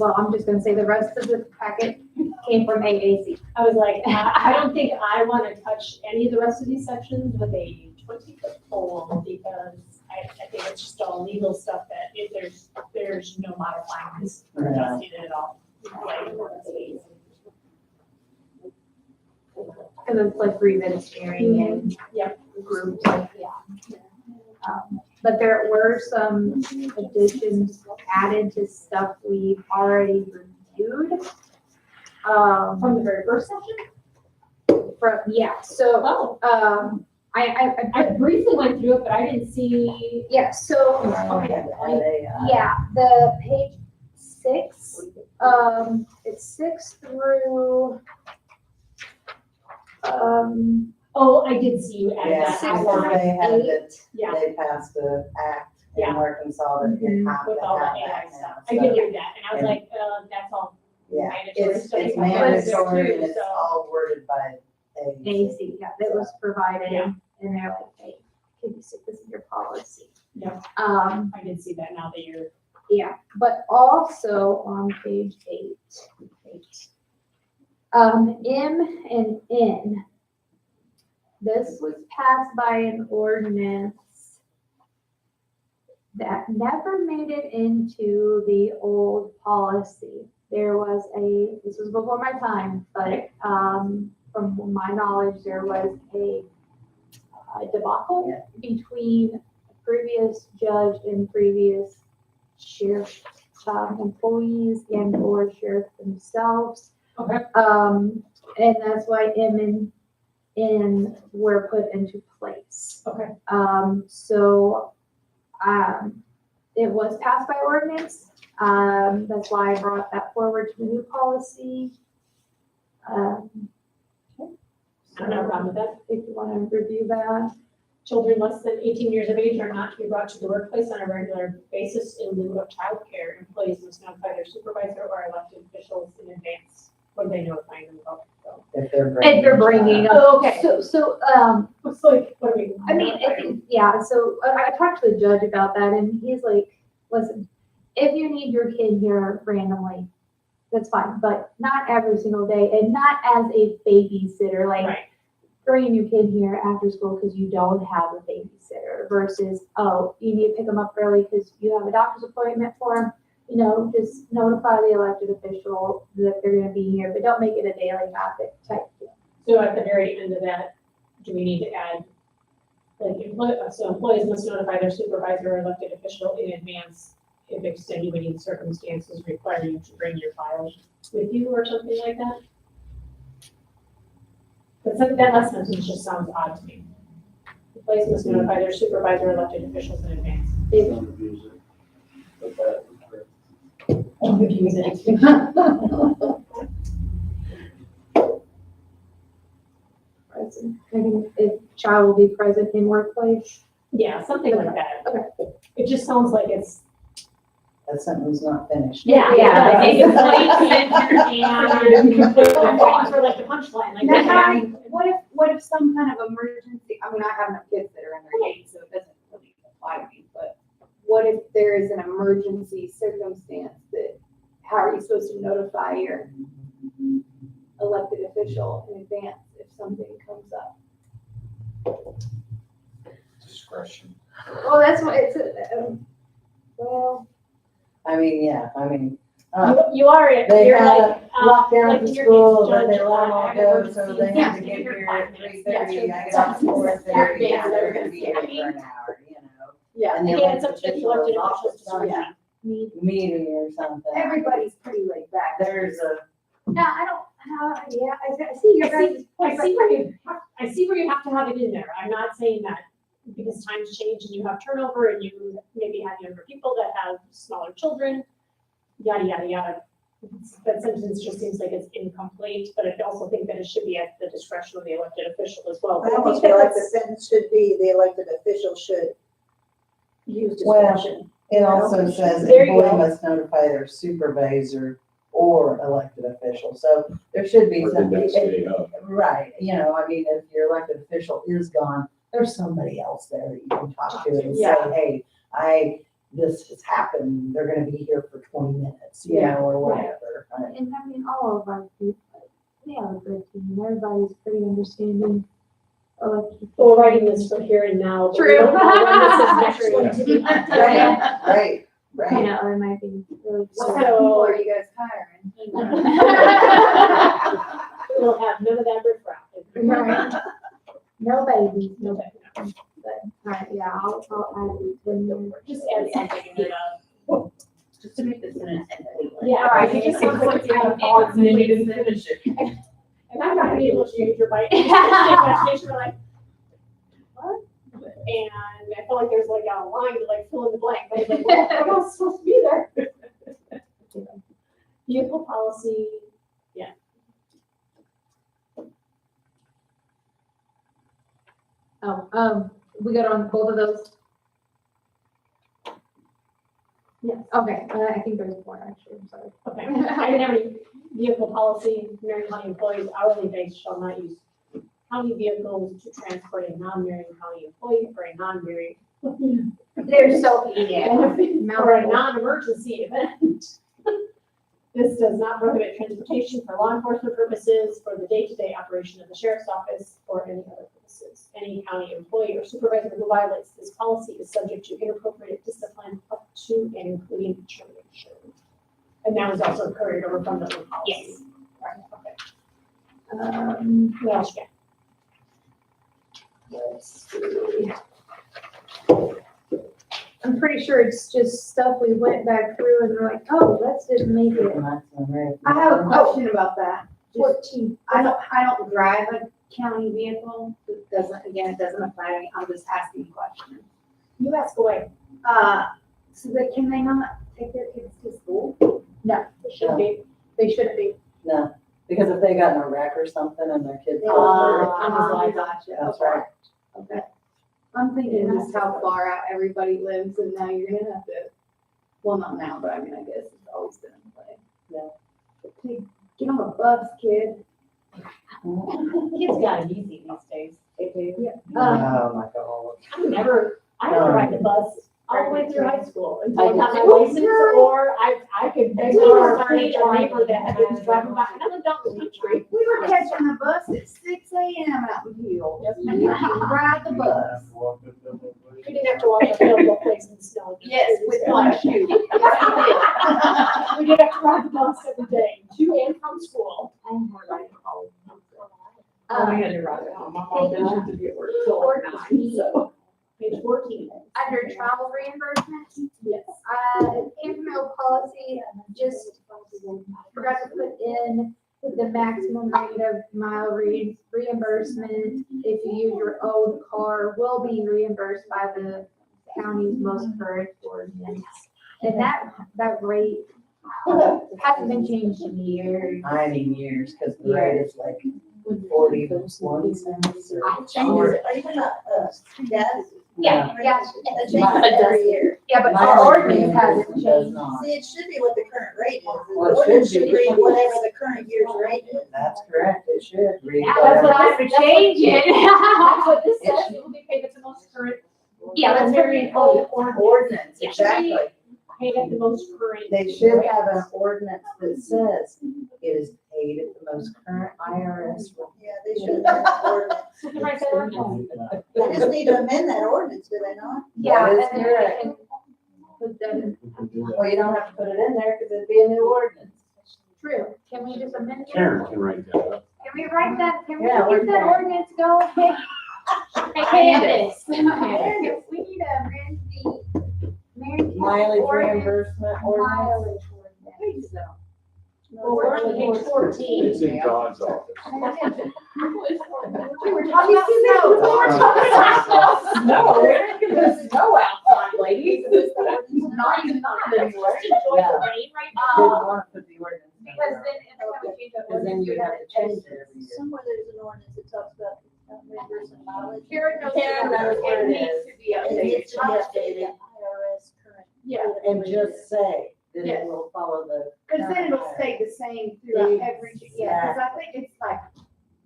well, I'm just gonna say the rest of the packet came from AAC. I was like, I don't think I want to touch any of the rest of these sections with a 20-foot pole because I think it's just all legal stuff that if there's no modifying this or adjusting it at all. Cause it's like grievance hearing and Yep. groups, yeah. But there were some additions added to stuff we've already reviewed. From the very first section? Yeah, so, Oh, I I briefly went through it, but I didn't see. yeah, so, yeah, the page 6, it's 6 through, Oh, I did see you add Yeah, that. Six because they had it, Yeah. they passed the act in Yeah. Arkansas that you have to With all the have AI that now. stuff. I did read that, and I was And- like, that's all Yeah, mandatory it's stuff. it's you have to do mandatory too, and it's so- all worded by AAC. AC, yeah, that was provided, Yeah. and they're like, hey, can you stick this in your policy? Yeah. Um, I did see that now that you're. yeah, but also on page 8, M and N. This was passed by an ordinance that never made it into the old policy. There was this was before my time, but, from my knowledge, there was a debacle between a previous judge and previous sheriff, employees and or sheriff themselves. Okay. And that's why M and N were put into place. Okay. It was passed by ordinance. That's why I brought that forward to the new policy. I don't have a problem with that. If you want to review that. Children less than 18 years of age are not to be brought to the workplace on a regular basis in lieu of childcare. Employees must notify their supervisor or elected officials in advance when they notify them about it. If they're If they're bringing up. Oh, okay. So, It's like, what do we? I mean, I think, yeah, so I talked to the judge about that and he's like, listen, if you need your kid here randomly, that's fine, but not every single day and not as a babysitter, like Right. bringing your kid here after school because you don't have a babysitter versus, oh, you need to pick them up early because you have a doctor's appointment for them. You know, just notify the elected official that they're gonna be here, but don't make it a daily habit type thing. So at the very end of that, do we need to add, like, employees must notify their supervisor or elected official in advance if extenuating circumstances require you to bring your files with you or something like that? But that last sentence just sounds odd to me. Employees must notify their supervisor or elected officials in advance. Confusing. if child will be present in workplace. Yeah, something like that. Okay. It just sounds like it's. That sentence not finished. Yeah, Yeah. I think it's late and waiting for like the punchline, like. Now, yeah. what if some kind of emergency, I mean, I have no kids that are in their eight, so it doesn't really apply to me, but what if there is an emergency circumstance that, how are you supposed to notify your elected official in advance if something comes up? Discretion. Well, that's what it's, well, I mean, yeah, I mean, You are, they you're had like, a lockdown like to in your school, case, but they judge, let them all go, so emergency, they had yeah, to get you're here fine. at 3:30. Yeah, I got off 4:30, Yeah, so they're they're gonna gonna be see. here I for mean, an hour, you know? yeah, And the Yeah, it's up elected to the elected official's officials office, to, not yeah. meeting or something. everybody's pretty laid back. There's a, No, I don't, yeah, I see your guys' I point, see where you, I see where you have to have it in there. I'm not saying that because times change and you have turnover and you maybe have younger people that have smaller children, yada, yada, yada. That sentence just seems like it's incomplete, but I also think that it should be at the discretion of the elected official as well. I But almost think feel like that's- the sentence should be, the elected official should use Well, discretion. it also says There you employee go. must notify their supervisor or elected official, so there should be Or the some. next day up. Right, you know, I mean, if your elected official is gone, there's somebody else there that you can talk to and say, Yeah. hey, this has happened, they're gonna be here for 20 minutes, you know, or whatever. Right. And I mean, all of our people, they are a good team, everybody's pretty understanding. We're writing this for here and now. but we True. don't know when this is next going to be. Right, You right. know, it might be really. what kind of people are you guys hiring? We don't have none of that riffraff. Right. No babies, No babies. but, right, yeah, I'll add it in there. Just add something in there. Just to make the sentence complete. Yeah, All right, I think it sounds like you have a pause and then you didn't finish it. And I'm not gonna be able to use your bite. Imagination, we're like, what? And I feel like there's like a line to like fill in the blank, but it's like, well, I'm not supposed to be there. Vehicle policy, Oh, we got on both of those? Yes. Okay, I think there's more actually, I'm sorry. okay. I didn't have any vehicle policy, Marion County employees hourly base shall not use county vehicles to transport a non-Marion County employee for a non-Marion They're so, yeah. benefit for a non-emergency event. This does not prohibit transportation for law enforcement purposes, for the day-to-day operation of the sheriff's office, or any other purposes. Any county employee or supervisor who violates this policy is subject to inappropriate discipline up to and including termination. And that was also carried over from the old policy. Yes. Right, okay. What else you got? Let's see. I'm pretty sure it's just stuff we went back through and we're like, oh, let's just make it. I have a question about that. Just- 14. I don't drive a county vehicle, it doesn't, again, it doesn't apply to me, I'm just asking a question. You ask away. So that, can they not take their kids to school? It should be. They shouldn't be. No, because if they got in a wreck or something and their kids. Gotcha, That's okay. right. Okay. I'm thinking just how far out everybody lives, and now you're gonna have to, well, not now, but I mean, I guess it's always been in play. Yeah. Get on a bus, kid. Kids got it easy these days. They do. Oh, my God. I never ride the bus all the way through high school until I got my I did. license, or I could beg or started a neighbor that was driving by, and I lived out in the country. We were catching the bus at 6 a.m. out in Hill. And you can ride the bus. We didn't have to walk uphill to a place in the snow. Yes, with one shoe. We did have to ride the bus every day, to and from school. I had to ride it home. My mom didn't have to be at work till like 9, so. Page 14. Under travel reimbursement, Yes. Info policy, just forgot to put in the maximum rate of mile reimbursement. If you use your own car, will be reimbursed by the county's most current ordinance. And that rate hasn't been changed in years. I mean years, because the rate is like 41 cents or. It changes, are you talking about, gas? Yeah, yeah. It changes every year. Yeah, but My our ordinance ordinance hasn't does changed. not. See, it should be what the current rate is. The Well, it ordinance should should be. read whatever the current year's rate is. That's correct, it should read. That's what I have to change it. That's what this It says, should- it will be paid at the most current. Yeah, that's very very old Ordinance, It should be- exactly. Paid at the most current. They should have an ordinance that says it is paid at the most current IRS rate. Yeah, they should have an ordinance. So can I say ordinance? They just need to amend that ordinance, do they not? Yeah, That is and then correct. we can put that in. Well, you don't have to put it in there because it'd be a new ordinance. True. Can we just amend it? Karen can write that up. Can we write that, can we Yeah, get that we're- ordinance going? Hey, Candace. Candace, we need to amend the Mileage ordinance. reimbursement ordinance. Mileage ordinance. Well, we're on page 14. It's in John's office. We were talking about snow. No, we're not gonna snow outside, ladies. Not even that. Let's just enjoy the rain right Didn't now. want to put the ordinance. in Because there. then, every time we change that Because then ordinance, you'd we have gotta to change change it every year. Somewhere there's an ordinance that talks about reimbursing mileage. Karen knows. Karen knows where it needs is. to be It updated. needs to be updated, IRS current. Yeah. And just say that Yes. it will follow the. Cause then it'll current stay the same throughout every, yeah, cause I Exactly. think it's like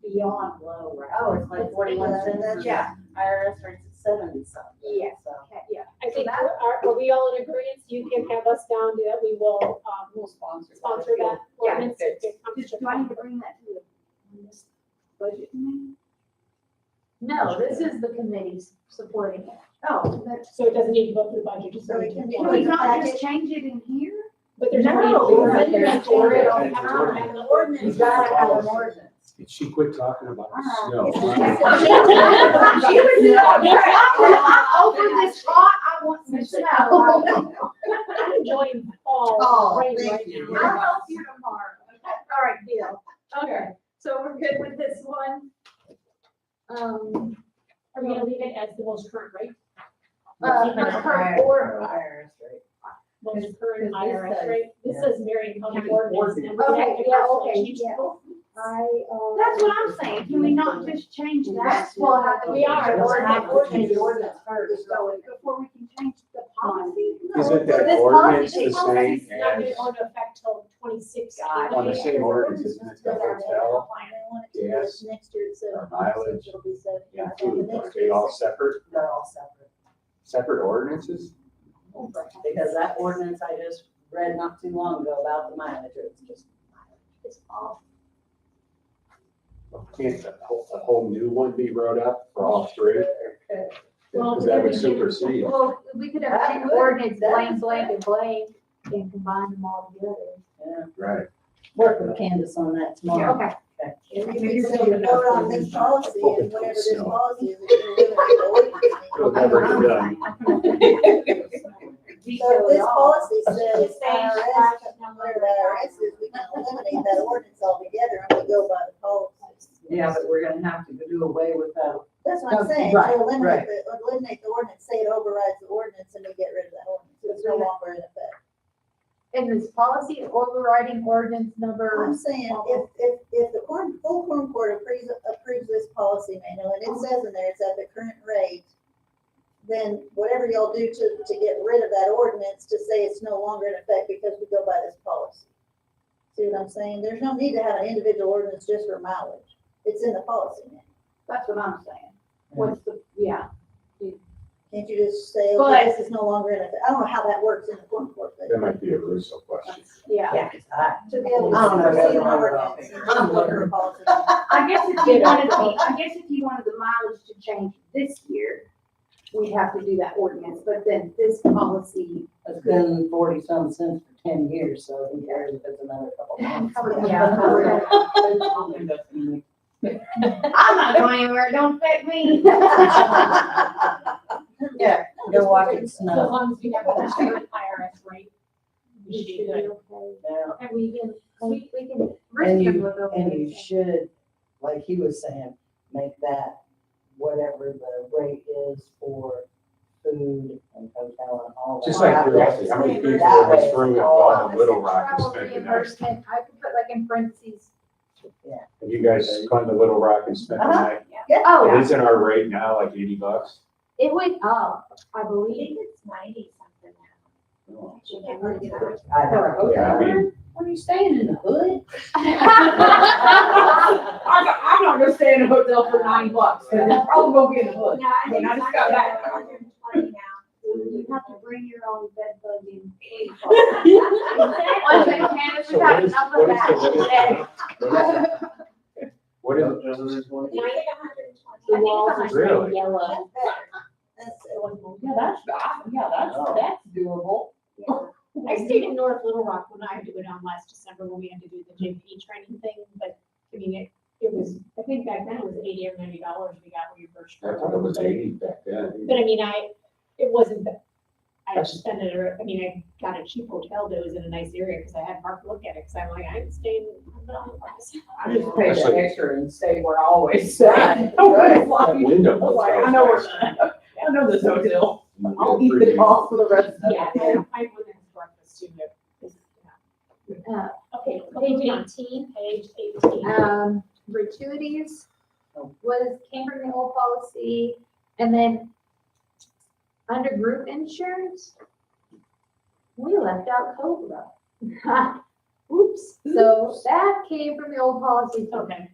beyond low, right? Oh, it's like 41 cents. Yeah. IRS rates at 70 something. Yeah. So. Yeah. I think, are we all in agreement? You can have us down to that, we will, We'll sponsor. sponsor that Yeah. ordinance. if it comes to- Do I need to bring that to the budget meeting? No, this is the committee supporting it. Oh, that's, So it doesn't need to go through the budget, just. So it can be- can we not just change it in here? But there's No, already. we're there's not for it all the gonna change it. time, and the You ordinance. gotta have an ordinance. Did she quit talking about the snow? She was over this hot, I want some snow. I'm enjoying Oh, fall rain thank right you. now. I'll help you tomorrow. All right, deal. Okay, so we're good with this one. Are we gonna leave it as the most current rate? Current or, IRS rate. Most current Because this IRS says- rate? This yeah. says Marion County County ordinance. ordinance. and we have Okay, to yeah, actually okay, change yeah. both. That's what I'm saying, can we not just change that? Well, have to- We are. We'll have to change the Ordinance ordinance first. before we can change the policy? Isn't that This ordinance policy- the same It's not gonna as, go into effect till 26. on the same ordinance, isn't it the hotel, They want it to be Yes. next year it's Or 75 mileage, cents, it'll be 75. and food, are they all separate, They're all separate. separate ordinances? Because that ordinance I just read not too long ago about the mileage, it's just. It's off. Can't a whole new one be wrote up for all three? Well, Because that would supersede. well, we could have an ordinance blank, blank, and blank, and combine them all together. Yeah. Right. Work with Candace on that tomorrow. Okay. And we can still vote on this policy and whatever this policy is, we can eliminate the ordinance. It'll never get done. So if this policy says It's saying IRS, number. whatever the IRS is, we can eliminate that ordinance altogether and we go by the policy. Yeah, but we're gonna have to do away with that. That's what I'm saying, Right, to right. eliminate the ordinance, say it overrides the ordinance and we get rid of that ordinance, it's no longer in effect. And this policy overriding ordinance number, I'm saying, if the full Corn Court approves this policy manual, and it says in there it's at the current rate, then whatever y'all do to get rid of that ordinance, to say it's no longer in effect because we go by this policy. See what I'm saying? There's no need to have an individual ordinance just for mileage. It's in the policy manual. That's what I'm saying. What's the, yeah. Can't you just say, But- okay, this is no longer in effect? I don't know how that works in the Corn Court, but That might be a Russo question. Yeah. Yeah, 'cause I, to be able to I don't know, supersede an that's what I'm ordinance and I'm just look for a looking. policy. I guess if you wanted the mileage to change this year, we'd have to do that ordinance, but then this policy. it's been 40 some cents for 10 years, so who cares if it's another couple months? I'm not going anywhere, don't affect me. Yeah, go watch it So as snow. long as we have the current IRS rate. We should be good. Yeah. and we can, we can. And Richard you, will go and with you it. should, like he was saying, make that whatever the rate is for food and hotel and all that. Just like curiosity, how many people That in this way. room have Oh, gone to Little Rock and travel spent the night? reimbursement, I could put like in parentheses, Have you guys gone to Little Rock and spent the Uh-huh. night? Oh, It is in our rate now, like $80. it went up, I I believe. think it's 90 something now. Oh. She can't really get it. I For a know. hotel Yeah, I mean- room? What are you staying in the hood? I'm not gonna stay in a hotel for $90, cause it's probably gonna be in the hood. No, I think I just it's got like back. 120 now. You have to bring your own bed bugging. So what is- what is What is, I think it's like 120. The walls are Really? turning yellow. That's better. That's, it wasn't. That's doable. I stayed in North Little Rock when I had to go down last December when we had to do the JP training thing, but I mean, it was, I think back then it was $80 or $90 we got reimbursed. I thought it was 80 back then. But I mean, it wasn't that, I spent it, I mean, I got a cheap hotel that was in a nice area because I had Mark look at it, because I'm like, I'm staying. I just paid that Actually- extra and stayed where I always stay. Right, I was That like, window. I know where, I know this hotel. I'll eat the cost for the rest of Yeah, it. I went in breakfast too, but, Uh, okay, Page moving on. 18. Page 18. Gratuities came from the old policy, and then under group insurance, we left out Cobra. Oops, so that came from the old policy too. Okay.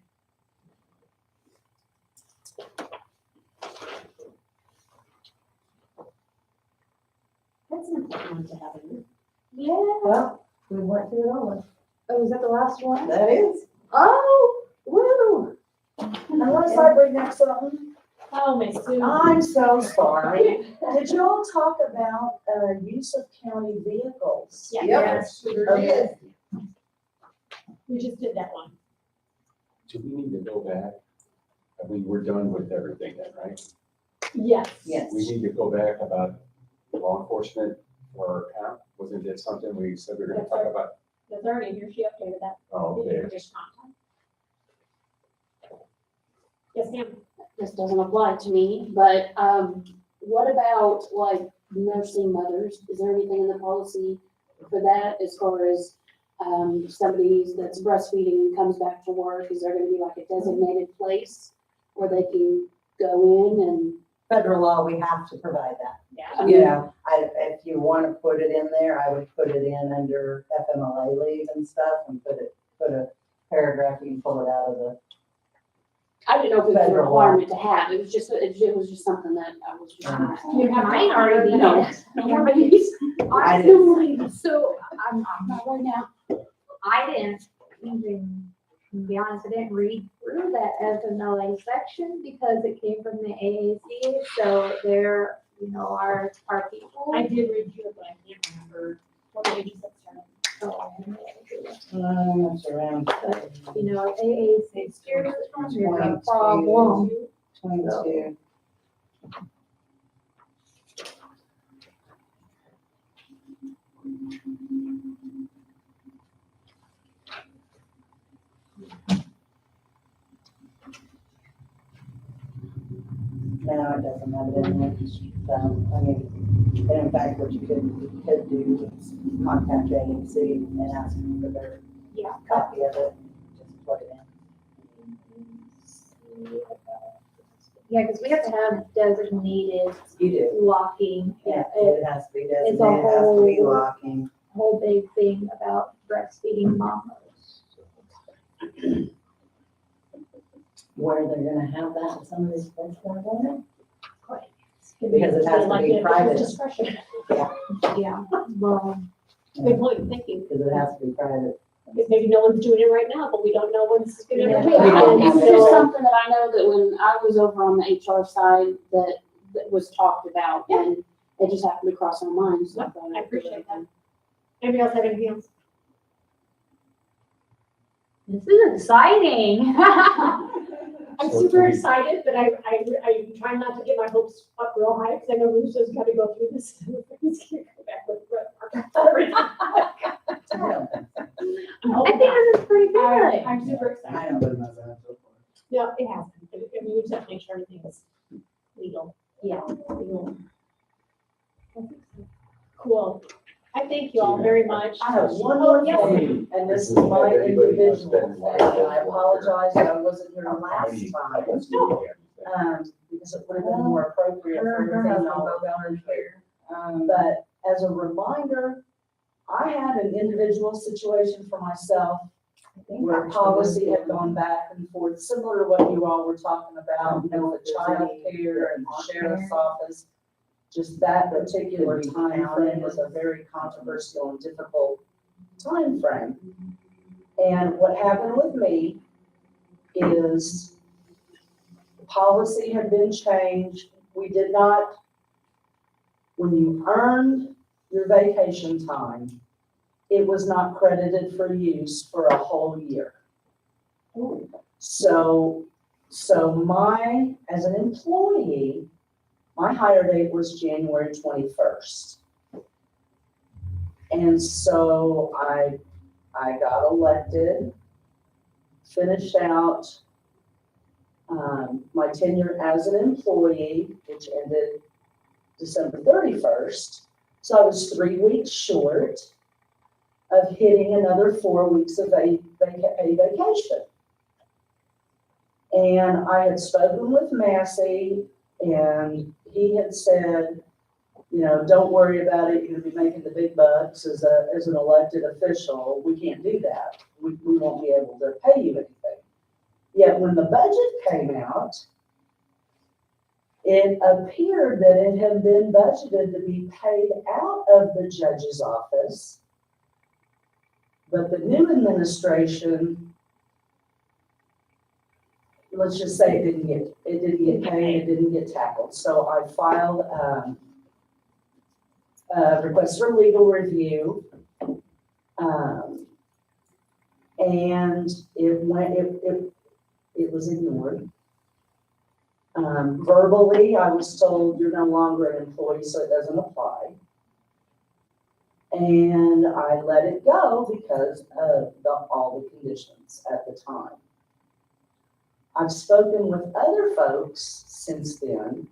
That's an important one to have in. Yeah, Well, we went through it all. oh, is that the last one? That is. Oh, woo. Unless I bring up something. Oh, my Sue. I'm so sorry. Did y'all talk about, use of county vehicles? Yeah. Yes. Sure did. We just did that one. Do we need to go back? I mean, we're done with everything then, right? Yes. Yes. We need to go back about law enforcement for our account. Wasn't that something we said we were gonna talk about? That's already here, she updated that. Oh, okay. Yes, ma'am. This doesn't apply to me, but, what about like nursing mothers? Is there anything in the policy for that as far as, somebody that's breastfeeding and comes back to work? Is there gonna be like a designated place where they can go in and? Federal law, we have to provide that. Yeah. You know, if you want to put it in there, I would put it in under FMLA leave and stuff and put a paragraph, you can pull it out of the. I didn't know if it was a Federal law. requirement to have, it was just something that I was just. You have Mine already to. No, no more babies. I didn't. So, I'm Not right now. I didn't even, to be honest, I didn't read through that FMLA section because it came from the AAC, so they're, our people. I did read through it, but I can't remember what page is that started. It's around But, AAC steers it from there's a 22. problem. 22. No, it doesn't have it in there. I mean, and in fact, what you could do is contact AMC and ask them for their Yeah. copy of it, just plug it in. Yeah, because we have to have designated You do. locking. Yeah, It's it has to be it's a designated, it has to be whole- locking. a whole big thing about breastfeeding mamas. Where they're gonna have that in some of these places, I don't know. Because it has to be private. Discretion. Yeah, well, Good point, thank you. Because it has to be private. Because maybe no one's doing it right now, but we don't know when it's gonna Yeah. be. We don't It's have just it. something that I know that when I was over on the HR side, that was talked about, and it just happened to cross our minds. So thought I I'd do appreciate it. that. Anybody else have anything else? this is exciting. I'm So super we- excited, but I'm trying not to get my hopes up real high, because I know Russo's got to go through this. He's gonna go back with Brett Parker. I don't think so. I'm I hoping think not. this is pretty good. I'm super excited. I don't think so. No, it hasn't, but I mean, we just have to make sure everything is legal. Yeah. Legal. Cool. I thank you all. very much. I have one more Oh, yes. thing, and this is my individual thing, and I apologize that I wasn't here last time. Because it would have been more appropriate for everything y'all were going through. But as a reminder, I had an individual situation for myself where policy had gone back and forth, similar to what you all were talking about, you know, with child care and the sheriff's office. Just that particular time frame was a very controversial and difficult time frame. And what happened with me is the policy had been changed. We did not, when you earned your vacation time, it was not credited for use for a whole year. So as an employee, my hire date was January 21st. And so I got elected, finished out my tenure as an employee, which ended December 31st. So I was 3 weeks short of hitting another 4 weeks of a vacation. And I had spoken with Massey, and he had said, you know, don't worry about it. You're gonna be making the big bucks as an elected official. We can't do that. We won't be able to pay you anything. Yet when the budget came out, it appeared that it had been budgeted to be paid out of the judge's office. But the new administration, let's just say it didn't get paid, it didn't get tackled. So I filed a request for legal review. And it was ignored. Verbally, I was told you're no longer an employee, so it doesn't apply. And I let it go because of all the conditions at the time. I've spoken with other folks since then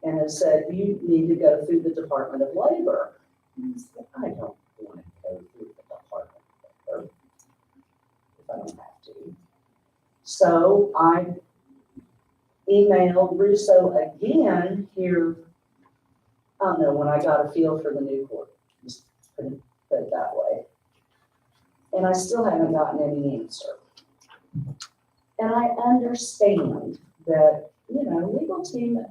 and have said, you need to go through the Department of Labor. And I said, I don't want to go through the Department of Labor if I don't have to. So I emailed Russo again here, I don't know, when I got a feel for the new court, just put it that way. And I still haven't gotten any answer. And I understand that, you know, legal team,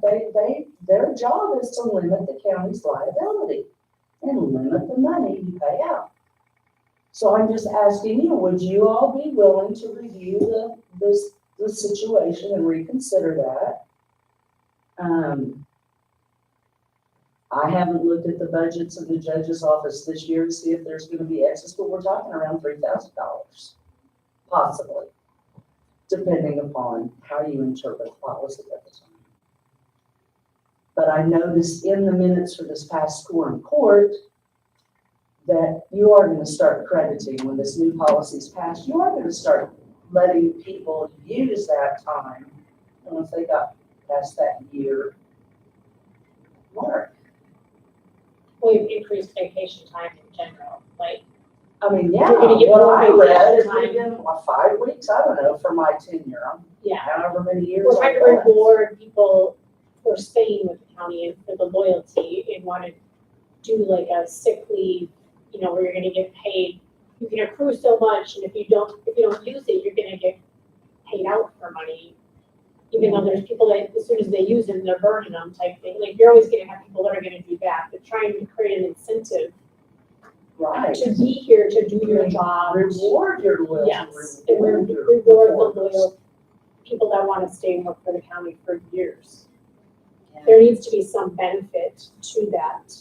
their job is to limit the county's liability and limit the money you pay out. So I'm just asking you, would you all be willing to review the situation and reconsider that? I haven't looked at the budgets of the judge's office this year to see if there's going to be excess, but we're talking around $3,000, possibly, depending upon how you interpret the policy at the time. But I noticed in the minutes for this past score in court that you are going to start crediting when this new policy is passed. You are going to start letting people use that time once they got past that year mark. We've increased vacation time in general, like. I mean, yeah, We're gonna get what more I read is vacation we've been, 5 weeks, I don't know, for my tenure. Yeah. However many years. We're trying to I've been. reward people for staying with the county and for the loyalty and want to do like a sick leave, you know, where you're gonna get paid. You can accrue so much, and if you don't use it, you're gonna get paid out for money. Even though there's people that as soon as they use them, they're burning them type thing. Like you're always gonna have people that are gonna do that, but trying to create an incentive Right. to be here to do your job. Reward your loyalty. Yes, and reward your reward the performance. loyal people that want to stay and work for the county for years. Yeah. There needs to be some benefit to that.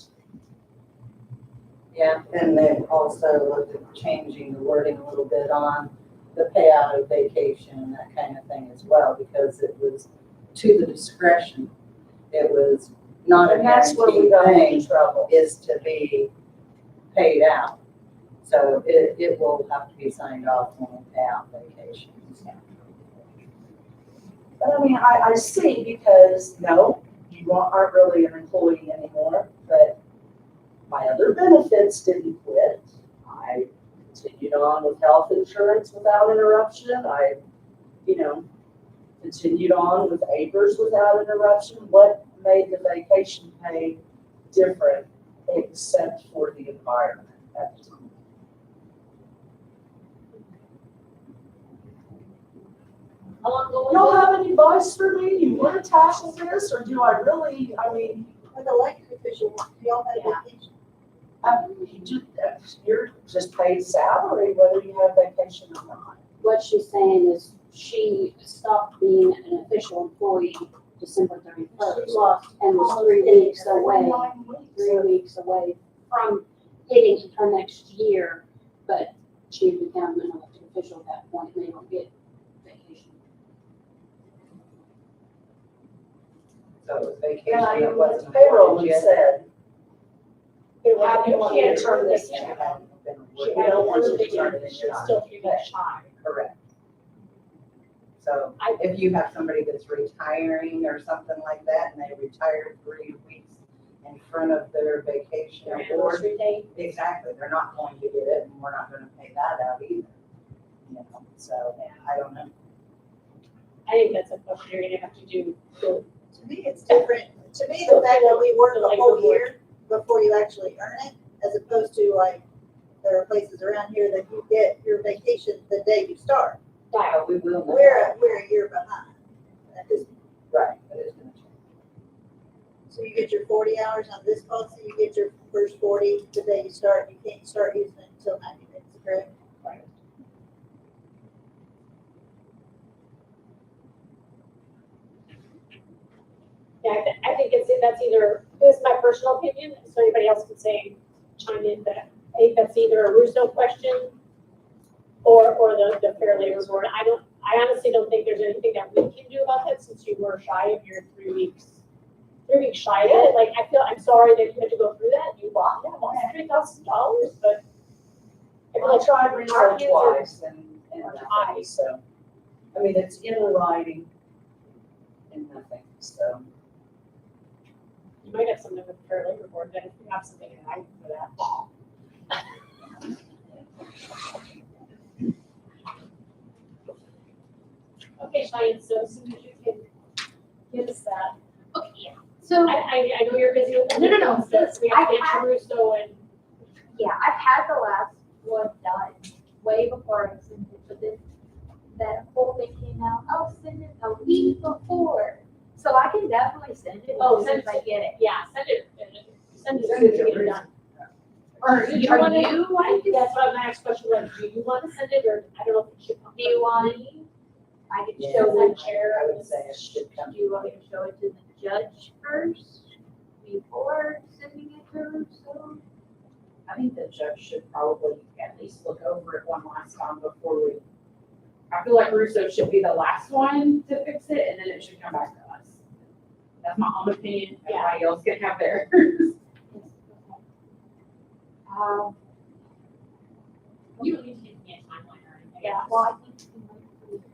Yeah, and they've also looked at changing the wording a little bit on the payout of vacation and that kind of thing as well, because it was to the discretion. It was not a And that's where we guaranteed got in thing, trouble. is to be paid out. So it will have to be signed off when we pay out vacations. But I mean, I see, because no, you aren't really an employee anymore, but My other benefits didn't quit. I continued on with health insurance without interruption. I, continued on with ABRS without interruption. What made the vacation pay different except for the environment at the time? How long ago You don't was have any advice for me? You want to tackle this, or do I really, Like elected official, y'all have vacation. you're just paid salary whether you have vacation or not. What she's saying is she stopped being an official employee December 31st and was 3 weeks away from hitting her next year, but she had become an elected official at that point and they don't get vacation. So it was Yeah, vacation, it wasn't. payroll said, How do you want can't to turn turn this this in. in? We don't want you to She turn had this she's in. still 3 weeks shy. Correct. So if you have somebody that's retiring or something like that, and they retire 3 weeks in front of their vacation Their or anniversary date. exactly, they're not going to get it, and we're not gonna pay that out either. So, I don't know. I think that's a question you're gonna have to do. To me, it's different. To me, the fact that we work a whole year before you actually earn it, as opposed to like, there are places around here that you get your vacation the day you start. Yeah, we will. We're a year behind. That is- Right, but it's gonna change. So you get your 40 hours on this policy, you get your first 40 the day you start. You can't start using it until 90 days, correct? Right. Yeah, I think that's either, this is my personal opinion, so anybody else can say, chime in, but I think that's either a Russo question or the Fair Labor Board. I honestly don't think there's anything that we can do about that since you were shy of your 3 weeks. 3 weeks shy of it, like, I'm sorry that you had to go through that, you lost $3,000, but. I feel I like tried our research hands are- twice and nothing, so, I mean, it's in writing and nothing, so. You might have something with the Fair Labor Board, then if you have something in writing for that. Okay, Cheyenne, so as soon as you can give us that. Okay, yeah. So, I know you're busy with the. No. This, we have to I get have- Russo and, yeah, I've had the last one done way before I sent it, but then that whole thing came out, I'll send it a week before. So I can definitely send it Oh, as soon send as I get it. yeah, send it Send to it get to it Russo. done. Or Do you are wanna- you wanting to? That's what my next question was, do you want to send it, or I don't know if it should come. Do you want me? I can Yeah, show the chair. I would say it should come. Do you want me to show it to the judge first before sending it to Russo? I think the judge should probably at least look over it one last time before we. I feel like Russo should be the last one to fix it, and then it should come back to us. That's my own opinion. Everybody else can have theirs. You don't need to give me a timeline or anything. Yeah, well, I think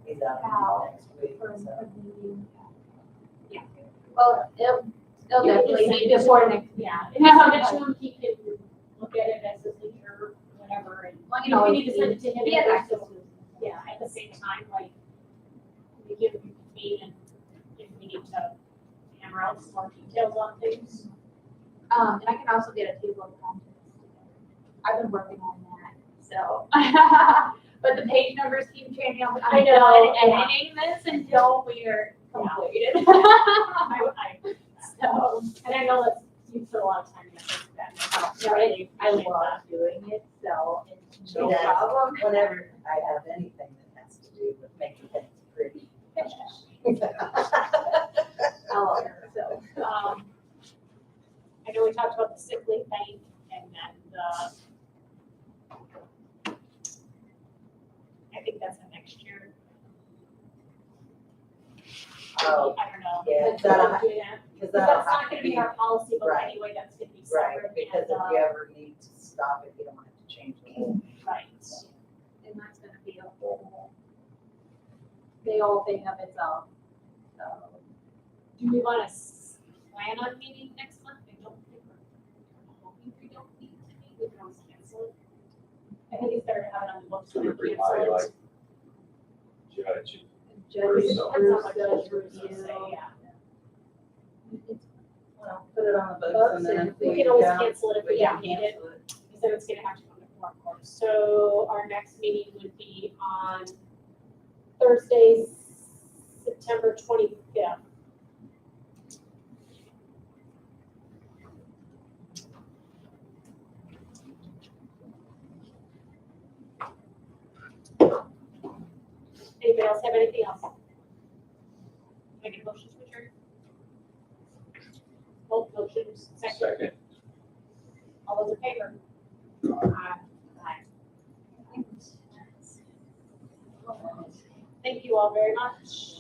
He's out How? next week, for so. a meeting. Yeah, well, it'll You can definitely just be send it before to next. him. Yeah, and just send it to him, he can look at it as his leisure, whatever, and, Well, you know, we need to send it to him. He has and access Russo. Yeah, at the same time, like, we give him me and if we need to hammer out some more details on things. And I can also get a table of contents together. I've been working on that, so. But the page numbers keep changing. I know, I'm yeah. not editing this until we are completed. So, And I know that you put a lot of time into that. yeah, I love doing it, so it's no Yeah. problem. Whenever I have anything that has to do with making things pretty. I love it, so. I know we talked about the sick leave bank and that, I think that's a next year. Oh, I don't know. yeah, That's that'll what I'm doing. because But that'll that's not have gonna to be our policy, but Right. anyway, that's gonna be right, separate. because if and, you ever need to stop it, you don't have to change the rule. Right. And that's gonna be a whole, big old thing of its own, so. Do we wanna plan on meeting next month? I don't think we're hoping we don't. I think it's better to have it on the books So than we're pretty cancel high, it. like, judge. Judge, It depends on what Judge Judge Russo review. say, yeah. Well, put it on the books and then if We can always don't, cancel it if we don't need it, cancel it. because then it's gonna have to come to court, of course. So our next meeting would be on Thursday, September 25th. Anybody else have anything else? Can I get a motion to adjourn? Both motions, second. Second. All those in favor? Aye. Thank you all very much.